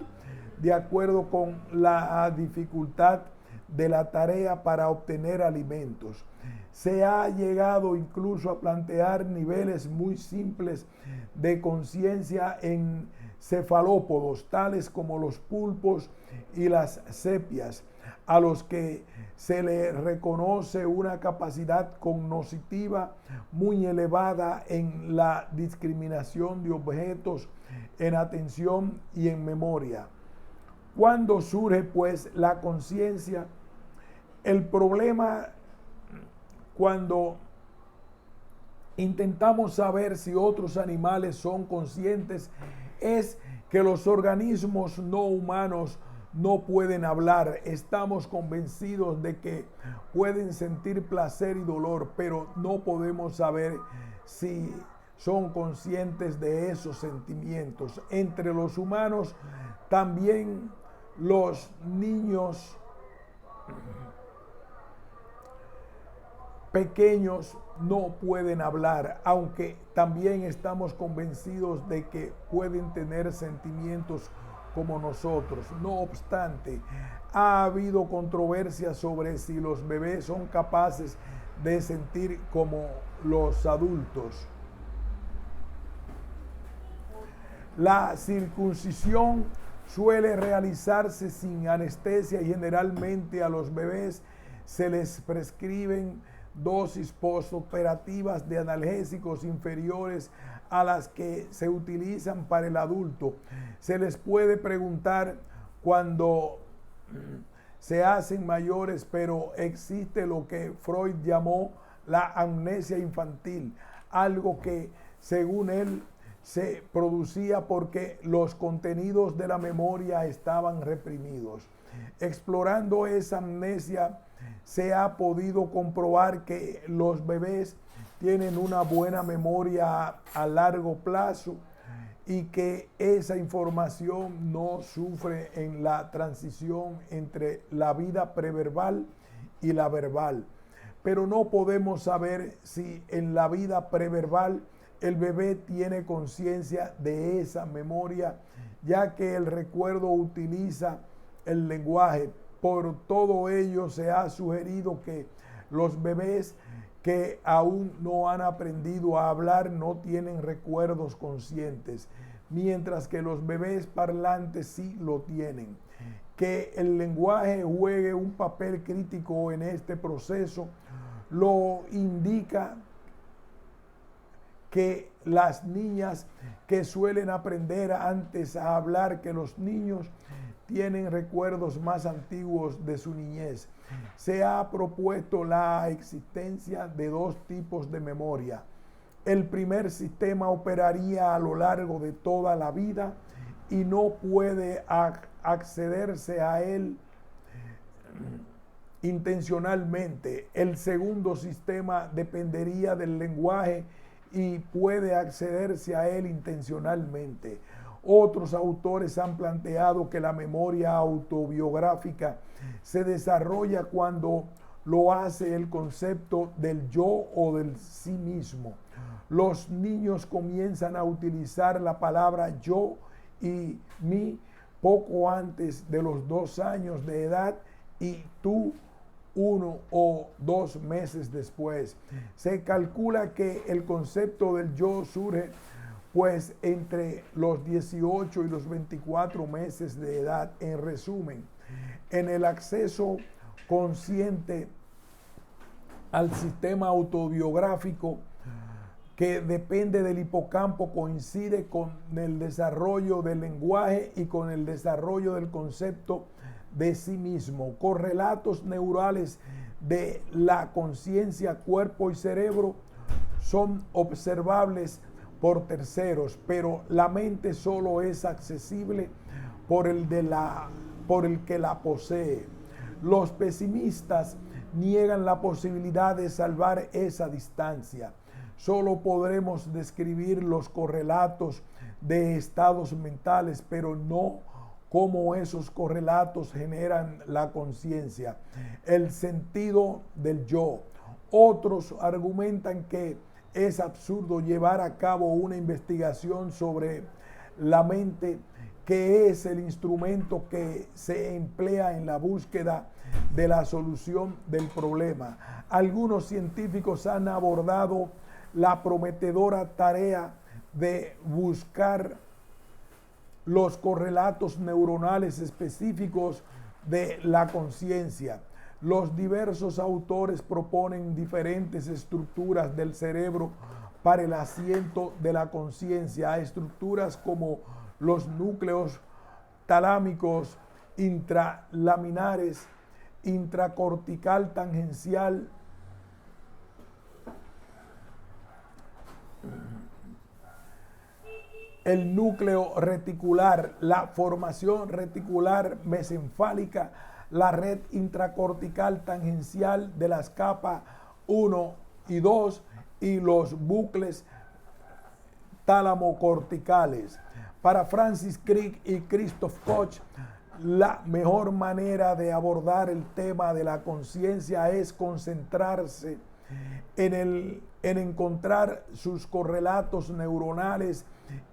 de acuerdo con la dificultad de la tarea para obtener alimentos. Se ha llegado incluso a plantear niveles muy simples de conciencia en cefalópodos, tales como los pulpos y las sepias, a los que se le reconoce una capacidad cognitiva muy elevada en la discriminación de objetos, en atención y en memoria. ¿Cuándo surge pues la conciencia? El problema cuando intentamos saber si otros animales son conscientes es que los organismos no humanos no pueden hablar. Estamos convencidos de que pueden sentir placer y dolor, pero no podemos saber si son conscientes de esos sentimientos. Entre los humanos, también los niños pequeños no pueden hablar, aunque también estamos convencidos de que pueden tener sentimientos como nosotros. No obstante, ha habido controversia sobre si los bebés son capaces de sentir como los adultos. La circuncisión suele realizarse sin anestesia y generalmente a los bebés se les prescriben dosis postoperativas de analgésicos inferiores a las que se utilizan para el adulto. Se les puede preguntar cuando se hacen mayores, pero existe lo que Freud llamó la amnesia infantil, algo que, según él, se producía porque los contenidos de la memoria estaban reprimidos. Explorando esa amnesia, se ha podido comprobar que los bebés tienen una buena memoria a largo plazo y que esa información no sufre en la transición entre la vida preverbal y la verbal. Pero no podemos saber si en la vida preverbal el bebé tiene conciencia de esa memoria, ya que el recuerdo utiliza el lenguaje. Por todo ello se ha sugerido que los bebés que aún no han aprendido a hablar no tienen recuerdos conscientes, mientras que los bebés parlantes sí lo tienen. Que el lenguaje juegue un papel crítico en este proceso lo indica que las niñas que suelen aprender antes a hablar que los niños tienen recuerdos más antiguos de su niñez. Se ha propuesto la existencia de dos tipos de memoria. El primer sistema operaría a lo largo de toda la vida y no puede accederse a él intencionalmente. El segundo sistema dependería del lenguaje y puede accederse a él intencionalmente. Otros autores han planteado que la memoria autobiográfica se desarrolla cuando lo hace el concepto del yo o del sí mismo. Los niños comienzan a utilizar la palabra yo y mí poco antes de los 2 años de edad y tú 1 o 2 meses después. Se calcula que el concepto del yo surge pues entre los 18 y los 24 meses de edad. En resumen, en el acceso consciente al sistema autobiográfico que depende del hipocampo coincide con el desarrollo del lenguaje y con el desarrollo del concepto de sí mismo. Correlatos neurales de la conciencia, cuerpo y cerebro son observables por terceros, pero la mente solo es accesible por el que la posee. Los pesimistas niegan la posibilidad de salvar esa distancia. Solo podremos describir los correlatos de estados mentales, pero no cómo esos correlatos generan la conciencia, el sentido del yo. Otros argumentan que es absurdo llevar a cabo una investigación sobre la mente, que es el instrumento que se emplea en la búsqueda de la solución del problema. Algunos científicos han abordado la prometedora tarea de buscar los correlatos neuronales específicos de la conciencia. Los diversos autores proponen diferentes estructuras del cerebro para el asiento de la conciencia, estructuras como los núcleos talámicos, intralaminares, intracortical tangencial, el núcleo reticular, la formación reticular mesencefálica, la red intracortical tangencial de las capas 1 y 2 y los bucles tálamo-corticales. Para Francis Crick y Christoph Koch, la mejor manera de abordar el tema de la conciencia es concentrarse en encontrar sus correlatos neuronales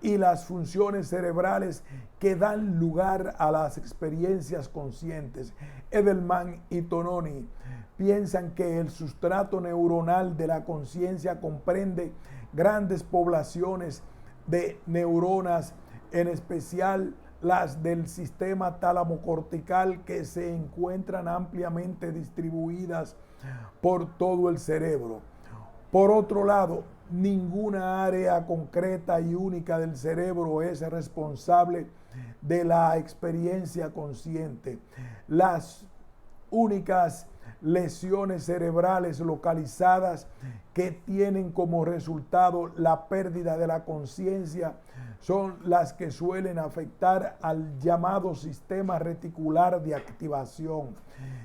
y las funciones cerebrales que dan lugar a las experiencias conscientes. Edelman y Tononi piensan que el sustrato neuronal de la conciencia comprende grandes poblaciones de neuronas, en especial las del sistema tálamo-cortical, que se encuentran ampliamente distribuidas por todo el cerebro. Por otro lado, ninguna área concreta y única del cerebro es responsable de la experiencia consciente. Las únicas lesiones cerebrales localizadas que tienen como resultado la pérdida de la conciencia son las que suelen afectar al llamado sistema reticular de activación,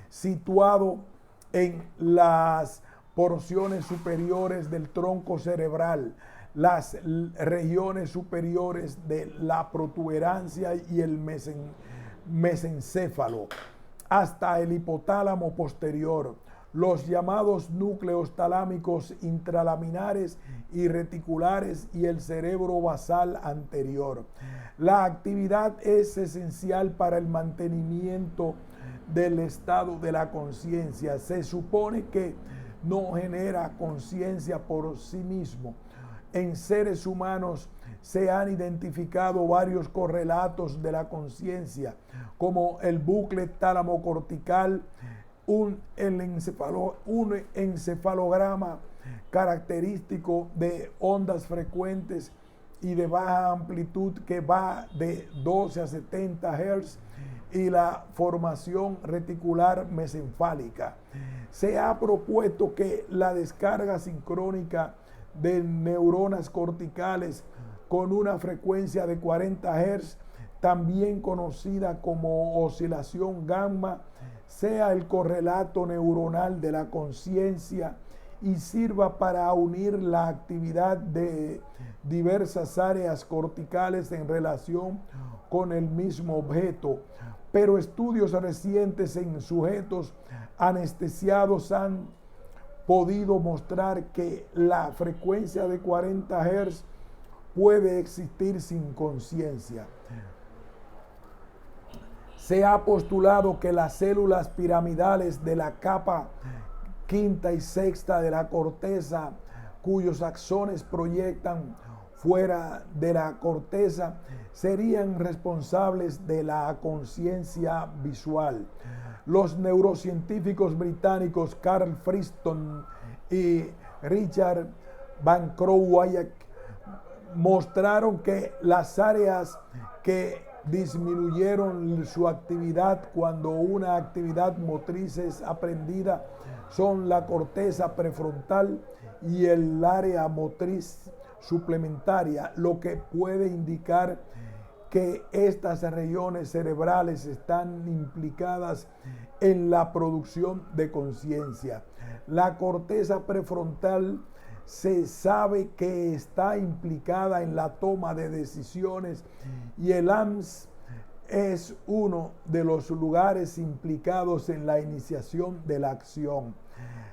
situado en las porciones superiores del tronco cerebral, las regiones superiores de la protuberancia y el mesencéfalo, hasta el hipotálamo posterior, los llamados núcleos talámicos intralaminares y reticulares y el cerebro basal anterior. La actividad es esencial para el mantenimiento del estado de la conciencia. Se supone que no genera conciencia por sí mismo. En seres humanos se han identificado varios correlatos de la conciencia, como el bucle tálamo-cortical, un encefalograma característico de ondas frecuentes y de baja amplitud que va de 12 a 70 Hz y la formación reticular mesencefálica. Se ha propuesto que la descarga sincrónica de neuronas corticales con una frecuencia de 40 Hz, también conocida como oscilación gamma, sea el correlato neuronal de la conciencia y sirva para unir la actividad de diversas áreas corticales en relación con el mismo objeto. Pero estudios recientes en sujetos anestesiados han podido mostrar que la frecuencia de 40 Hz puede existir sin conciencia. Se ha postulado que las células piramidales de la capa quinta y sexta de la corteza, cuyos axones proyectan fuera de la corteza, serían responsables de la conciencia visual. Los neurocientíficos británicos Carl Friston y Richard Van Crowayck mostraron que las áreas que disminuyeron su actividad cuando una actividad motriz es aprendida son la corteza prefrontal y el área motriz suplementaria, lo que puede indicar que estas regiones cerebrales están implicadas en la producción de conciencia. La corteza prefrontal se sabe que está implicada en la toma de decisiones y el AMS es uno de los lugares implicados en la iniciación de la acción.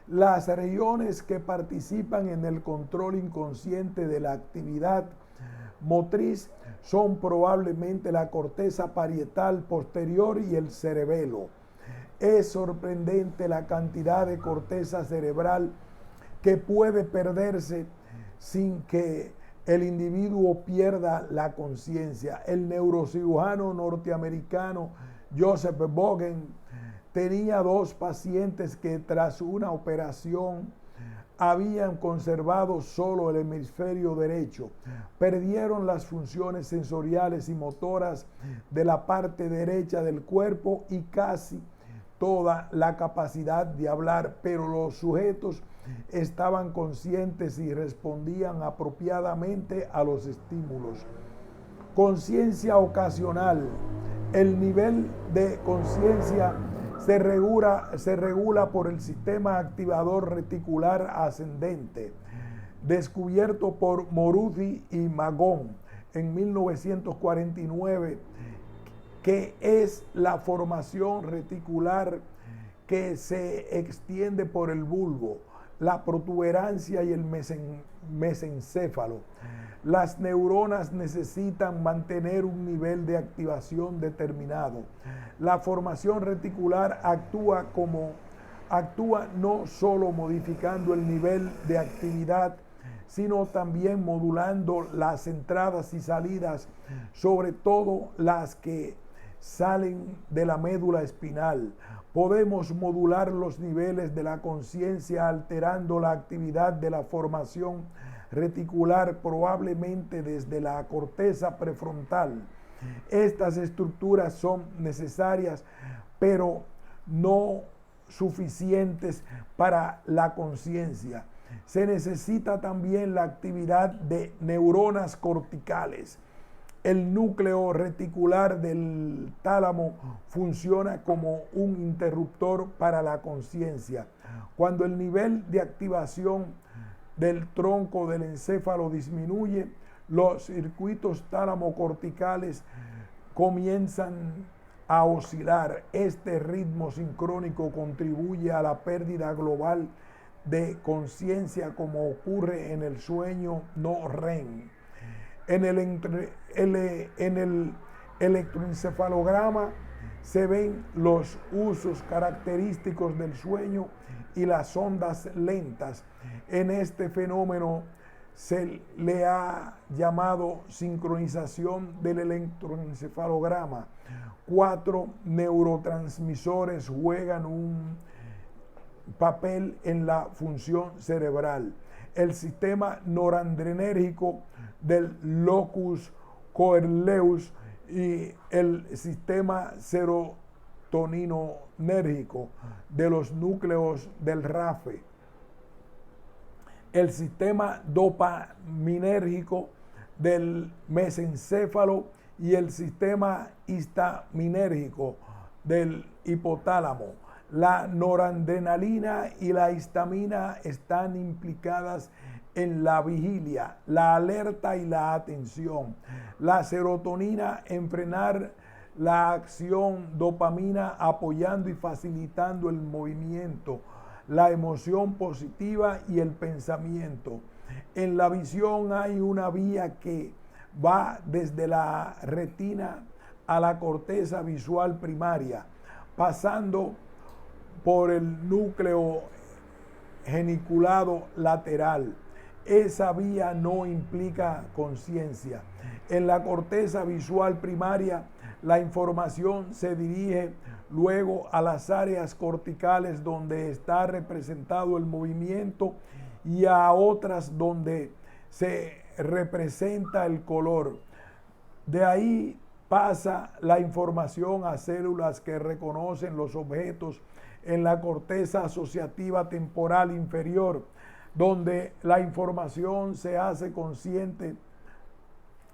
Las regiones que participan en el control inconsciente de la actividad motriz son probablemente la corteza parietal posterior y el cerebelo. Es sorprendente la cantidad de corteza cerebral que puede perderse sin que el individuo pierda la conciencia. El neurocirujano norteamericano Joseph Bogen tenía 2 pacientes que tras una operación habían conservado solo el hemisferio derecho. Perdieron las funciones sensoriales y motoras de la parte derecha del cuerpo y casi toda la capacidad de hablar, pero los sujetos estaban conscientes y respondían apropiadamente a los estímulos. Conciencia ocasional. El nivel de conciencia se regula por el sistema activador reticular ascendente, descubierto por Moruzi y Magón en 1949, que es la formación reticular que se extiende por el bulbo, la protuberancia y el mesencéfalo. Las neuronas necesitan mantener un nivel de activación determinado. La formación reticular actúa no solo modificando el nivel de actividad, sino también modulando las entradas y salidas, sobre todo las que salen de la médula espinal. Podemos modular los niveles de la conciencia alterando la actividad de la formación reticular, probablemente desde la corteza prefrontal. Estas estructuras son necesarias, pero no suficientes para la conciencia. Se necesita también la actividad de neuronas corticales. El núcleo reticular del tálamo funciona como un interruptor para la conciencia. Cuando el nivel de activación del tronco del encéfalo disminuye, los circuitos tálamo-corticales comienzan a oscilar. Este ritmo sincrónico contribuye a la pérdida global de conciencia, como ocurre en el sueño no REM. En el electroencefalograma se ven los usos característicos del sueño y las ondas lentas. En este fenómeno se le ha llamado sincronización del electroencefalograma. 4 neurotransmisores juegan un papel en la función cerebral. El sistema noradrenérgico del locus coeruleus y el sistema serotoninérgico de los núcleos del RAFE. El sistema dopaminérgico del mesencéfalo y el sistema histaminérgico del hipotálamo. La noradrenalina y la histamina están implicadas en la vigilia, la alerta y la atención. La serotonina en frenar la acción, dopamina apoyando y facilitando el movimiento, la emoción positiva y el pensamiento. En la visión hay una vía que va desde la retina a la corteza visual primaria, pasando por el núcleo geniculado lateral. Esa vía no implica conciencia. En la corteza visual primaria, la información se dirige luego a las áreas corticales donde está representado el movimiento y a otras donde se representa el color. De ahí pasa la información a células que reconocen los objetos en la corteza asociativa temporal inferior, donde la información se hace consciente.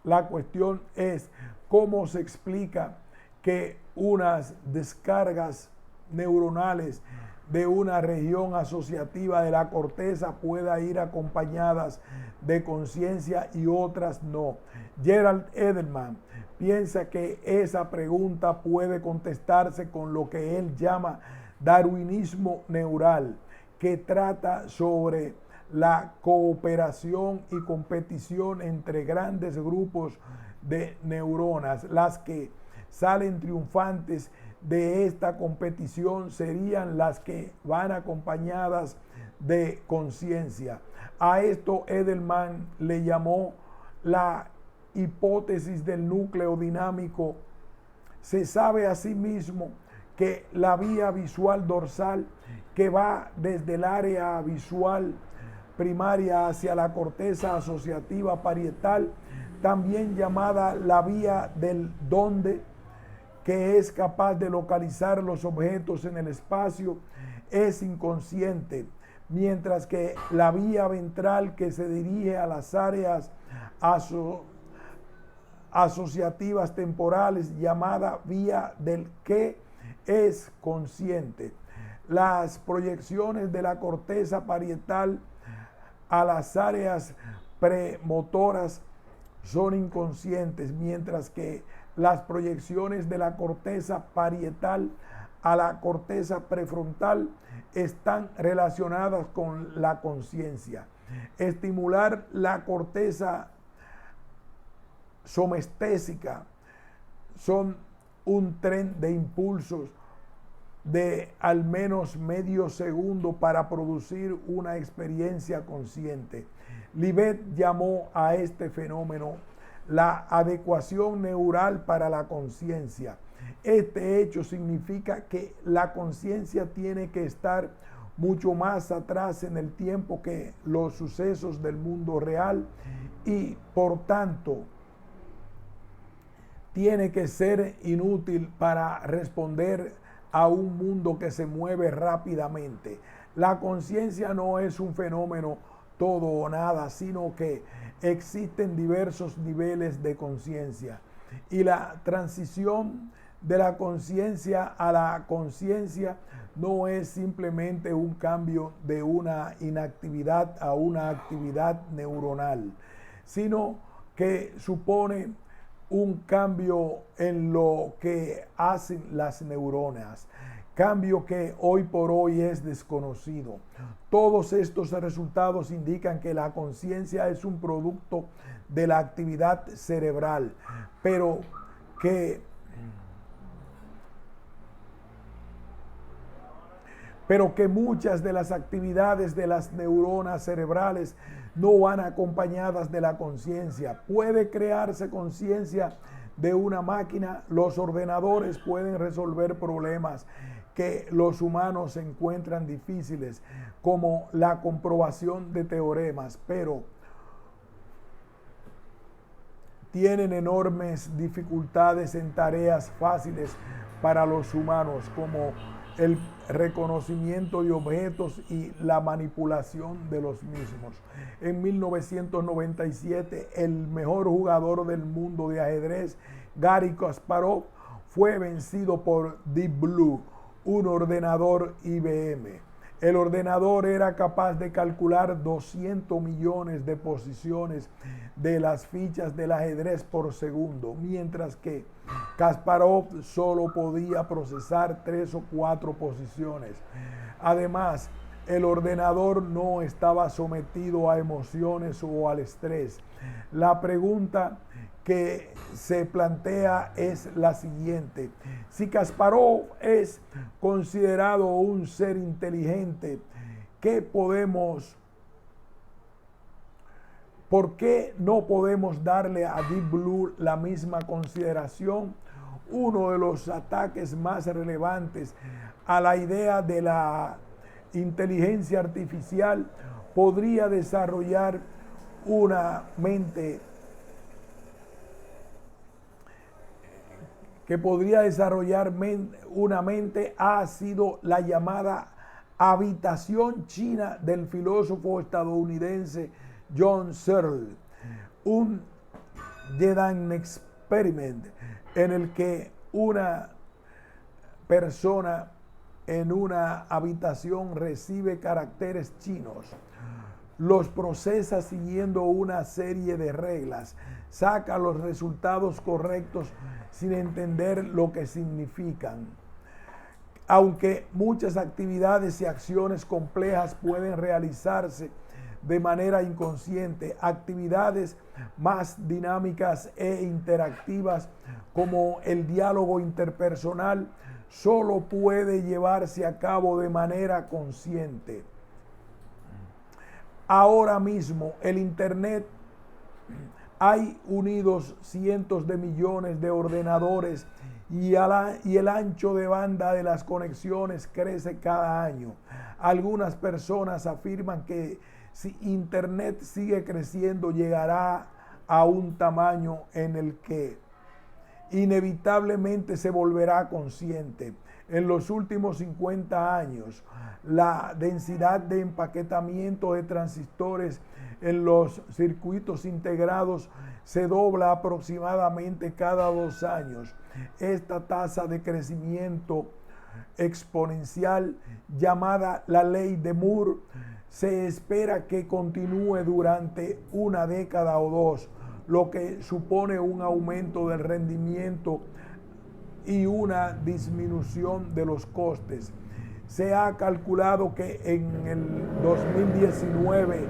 La cuestión es cómo se explica que unas descargas neuronales de una región asociativa de la corteza pueda ir acompañadas de conciencia y otras no. Gerald Edelman piensa que esa pregunta puede contestarse con lo que él llama darwinismo neural, que trata sobre la cooperación y competición entre grandes grupos de neuronas. Las que salen triunfantes de esta competición serían las que van acompañadas de conciencia. A esto Edelman le llamó la hipótesis del núcleo dinámico. Se sabe asimismo que la vía visual dorsal, que va desde el área visual primaria hacia la corteza asociativa parietal, también llamada la vía del donde, que es capaz de localizar los objetos en el espacio, es inconsciente, mientras que la vía ventral, que se dirige a las áreas asociativas temporales, llamada vía del que, es consciente. Las proyecciones de la corteza parietal a las áreas premotoras son inconscientes, mientras que las proyecciones de la corteza parietal a la corteza prefrontal están relacionadas con la conciencia. Estimular la corteza somestésica son un tren de impulsos de al menos medio segundo para producir una experiencia consciente. Libet llamó a este fenómeno la adecuación neural para la conciencia. Este hecho significa que la conciencia tiene que estar mucho más atrás en el tiempo que los sucesos del mundo real y, por tanto, tiene que ser inútil para responder a un mundo que se mueve rápidamente. La conciencia no es un fenómeno todo o nada, sino que existen diversos niveles de conciencia. Y la transición de la conciencia a la conciencia no es simplemente un cambio de una inactividad a una actividad neuronal, sino que supone un cambio en lo que hacen las neuronas, cambio que hoy por hoy es desconocido. Todos estos resultados indican que la conciencia es un producto de la actividad cerebral, pero que muchas de las actividades de las neuronas cerebrales no van acompañadas de la conciencia. Puede crearse conciencia de una máquina. Los ordenadores pueden resolver problemas que los humanos encuentran difíciles, como la comprobación de teoremas, pero tienen enormes dificultades en tareas fáciles para los humanos, como el reconocimiento de objetos y la manipulación de los mismos. En 1997, el mejor jugador del mundo de ajedrez, Garry Kasparov, fue vencido por Deep Blue, un ordenador IBM. El ordenador era capaz de calcular 200 millones de posiciones de las fichas del ajedrez por segundo, mientras que Kasparov solo podía procesar 3 o 4 posiciones. Además, el ordenador no estaba sometido a emociones o al estrés. La pregunta que se plantea es la siguiente: si Kasparov es considerado un ser inteligente, ¿por qué no podemos darle a Deep Blue la misma consideración? Uno de los ataques más relevantes a la idea de la inteligencia artificial podría desarrollar una mente ha sido la llamada habitación china del filósofo estadounidense John Searle, un Jeden Experiment en el que una persona en una habitación recibe caracteres chinos, los procesa siguiendo una serie de reglas, saca los resultados correctos sin entender lo que significan. Aunque muchas actividades y acciones complejas pueden realizarse de manera inconsciente, actividades más dinámicas e interactivas como el diálogo interpersonal solo puede llevarse a cabo de manera consciente. Ahora mismo el Internet, hay unidos cientos de millones de ordenadores y el ancho de banda de las conexiones crece cada año. Algunas personas afirman que si Internet sigue creciendo, llegará a un tamaño en el que inevitablemente se volverá consciente. En los últimos 50 años, la densidad de empaquetamiento de transistores en los circuitos integrados se dobla aproximadamente cada 2 años. Esta tasa de crecimiento exponencial, llamada la ley de Moore, se espera que continúe durante una década o 2, lo que supone un aumento del rendimiento y una disminución de los costes. Se ha calculado que en el 2019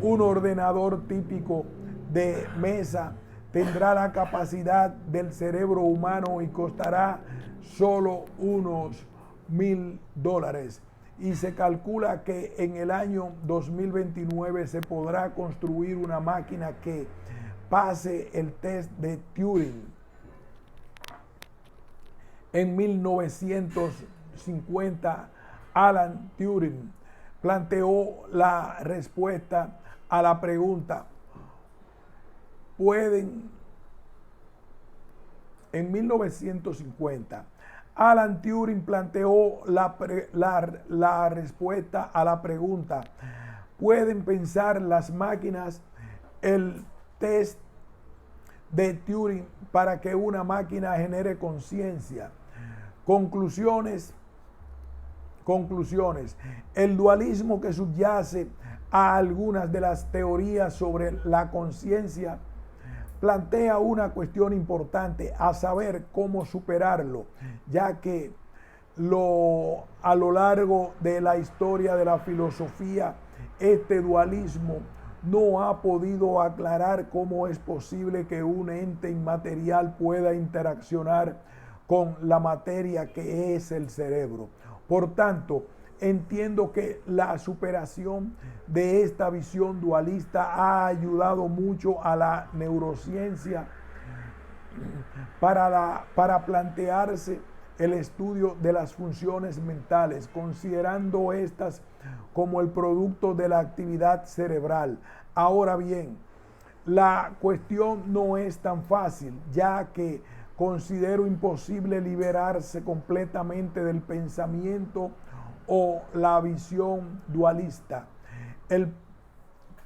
un ordenador típico de mesa tendrá la capacidad del cerebro humano y costará solo unos $1,000. Y se calcula que en el año 2029 se podrá construir una máquina que pase el test de Turing. En 1950, Alan Turing planteó la respuesta a la pregunta: en 1950, Alan Turing planteó la respuesta a la pregunta: ¿pueden pensar las máquinas? El test de Turing para que una máquina genere conciencia. Conclusiones. El dualismo que subyace a algunas de las teorías sobre la conciencia plantea una cuestión importante, a saber cómo superarlo, ya que a lo largo de la historia de la filosofía, este dualismo no ha podido aclarar cómo es posible que un ente inmaterial pueda interaccionar con la materia que es el cerebro. Por tanto, entiendo que la superación de esta visión dualista ha ayudado mucho a la neurociencia para plantearse el estudio de las funciones mentales, considerando estas como el producto de la actividad cerebral. Ahora bien, la cuestión no es tan fácil, ya que considero imposible liberarse completamente del pensamiento o la visión dualista.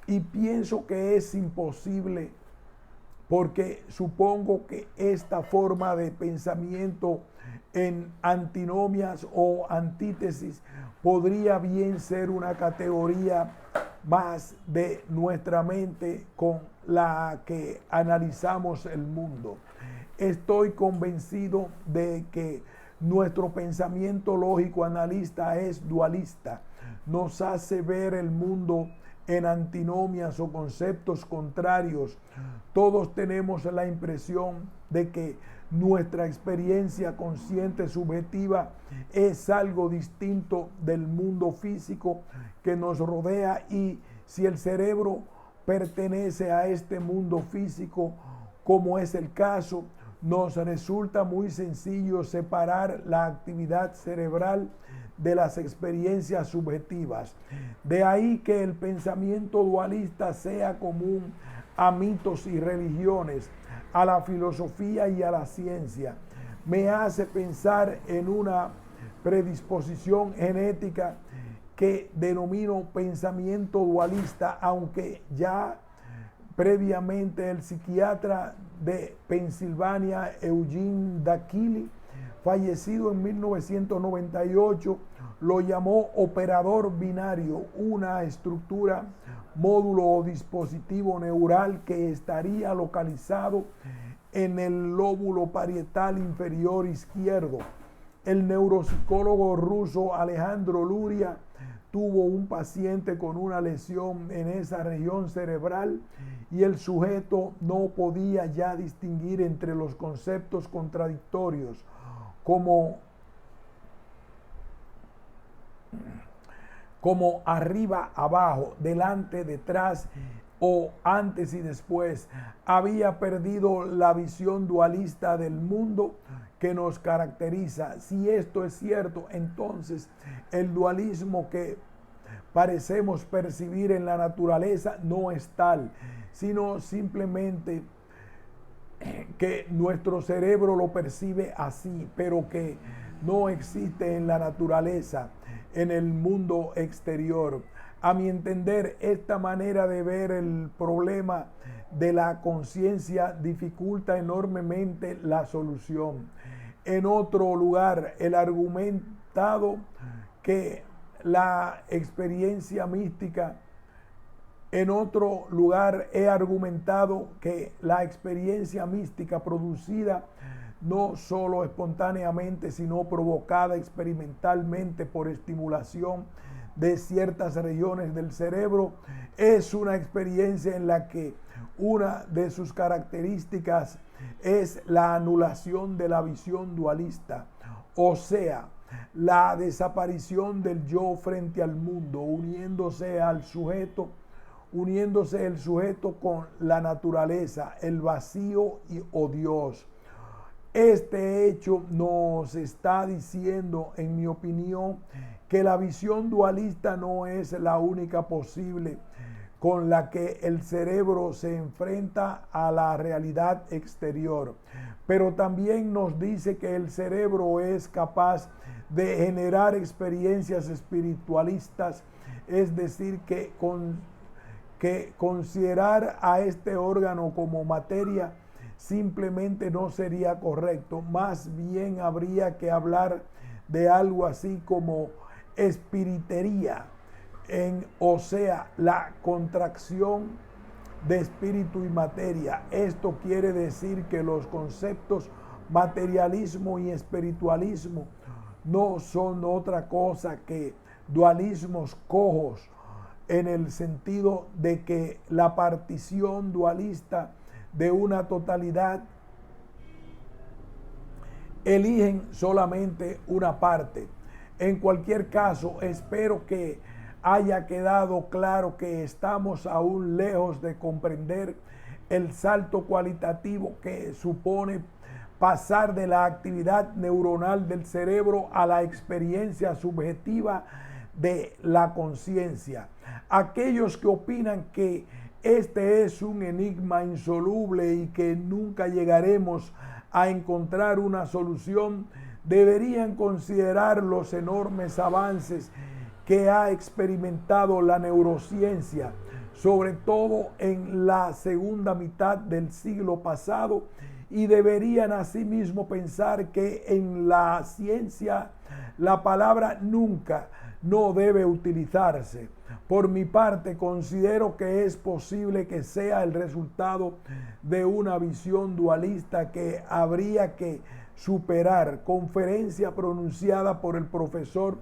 Y pienso que es imposible porque supongo que esta forma de pensamiento en antinomias o antítesis podría bien ser una categoría más de nuestra mente con la que analizamos el mundo. Estoy convencido de que nuestro pensamiento lógico analista es dualista. Nos hace ver el mundo en antinomias o conceptos contrarios. Todos tenemos la impresión de que nuestra experiencia consciente subjetiva es algo distinto del mundo físico que nos rodea, y si el cerebro pertenece a este mundo físico, como es el caso, nos resulta muy sencillo separar la actividad cerebral de las experiencias subjetivas. De ahí que el pensamiento dualista sea común a mitos y religiones, a la filosofía y a la ciencia. Me hace pensar en una predisposición genética que denomino pensamiento dualista, aunque ya previamente el psiquiatra de Pensilvania, Eugene Dachille, fallecido en 1998, lo llamó operador binario, una estructura, módulo o dispositivo neural que estaría localizado en el lóbulo parietal inferior izquierdo. El neuropsicólogo ruso Alejandro Luria tuvo un paciente con una lesión en esa región cerebral y el sujeto no podía ya distinguir entre los conceptos contradictorios como arriba, abajo, delante, detrás o antes y después. Había perdido la visión dualista del mundo que nos caracteriza. Si esto es cierto, entonces el dualismo que parecemos percibir en la naturaleza no es tal, sino simplemente que nuestro cerebro lo percibe así, pero que no existe en la naturaleza, en el mundo exterior. A mi entender, esta manera de ver el problema de la conciencia dificulta enormemente la solución. En otro lugar, el argumentado que la experiencia mística En otro lugar he argumentado que la experiencia mística producida no solo espontáneamente, sino provocada experimentalmente por estimulación de ciertas regiones del cerebro, es una experiencia en la que una de sus características es la anulación de la visión dualista, o sea, la desaparición del yo frente al mundo, uniéndose el sujeto con la naturaleza, el vacío o Dios. Este hecho nos está diciendo, en mi opinión, que la visión dualista no es la única posible, con la que el cerebro se enfrenta a la realidad exterior. Pero también nos dice que el cerebro es capaz de generar experiencias espiritualistas, es decir, que considerar a este órgano como materia simplemente no sería correcto. Más bien habría que hablar de algo así como espiritería, o sea, la contracción de espíritu y materia. Esto quiere decir que los conceptos materialismo y espiritualismo no son otra cosa que dualismos cojos, en el sentido de que la partición dualista de una totalidad eligen solamente una parte. En cualquier caso, espero que haya quedado claro que estamos aún lejos de comprender el salto cualitativo que supone pasar de la actividad neuronal del cerebro a la experiencia subjetiva de la conciencia. Aquellos que opinan que este es un enigma insoluble y que nunca llegaremos a encontrar una solución, deberían considerar los enormes avances que ha experimentado la neurociencia, sobre todo en la segunda mitad del siglo pasado, y deberían asimismo pensar que en la ciencia la palabra nunca no debe utilizarse. Por mi parte, considero que es posible que sea el resultado de una visión dualista que habría que superar. Conferencia pronunciada por el profesor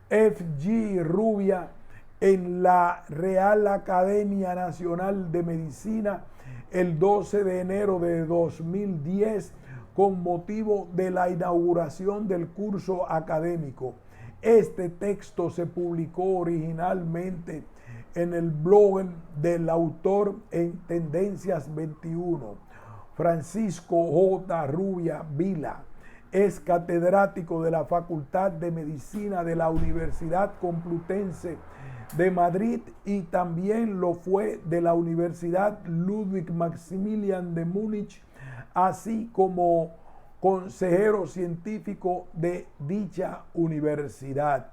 F.G. Rubia en la Real Academia Nacional de Medicina el 12 de enero de 2010 con motivo de la inauguración del curso académico. Este texto se publicó originalmente en el blog del autor en Tendencias 21. Francisco J. Rubia Vila es catedrático de la Facultad de Medicina de la Universidad Complutense de Madrid y también lo fue de la Universidad Ludwig Maximilian de Múnich, así como consejero científico de dicha universidad.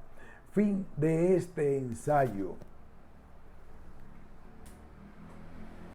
Fin de este ensayo.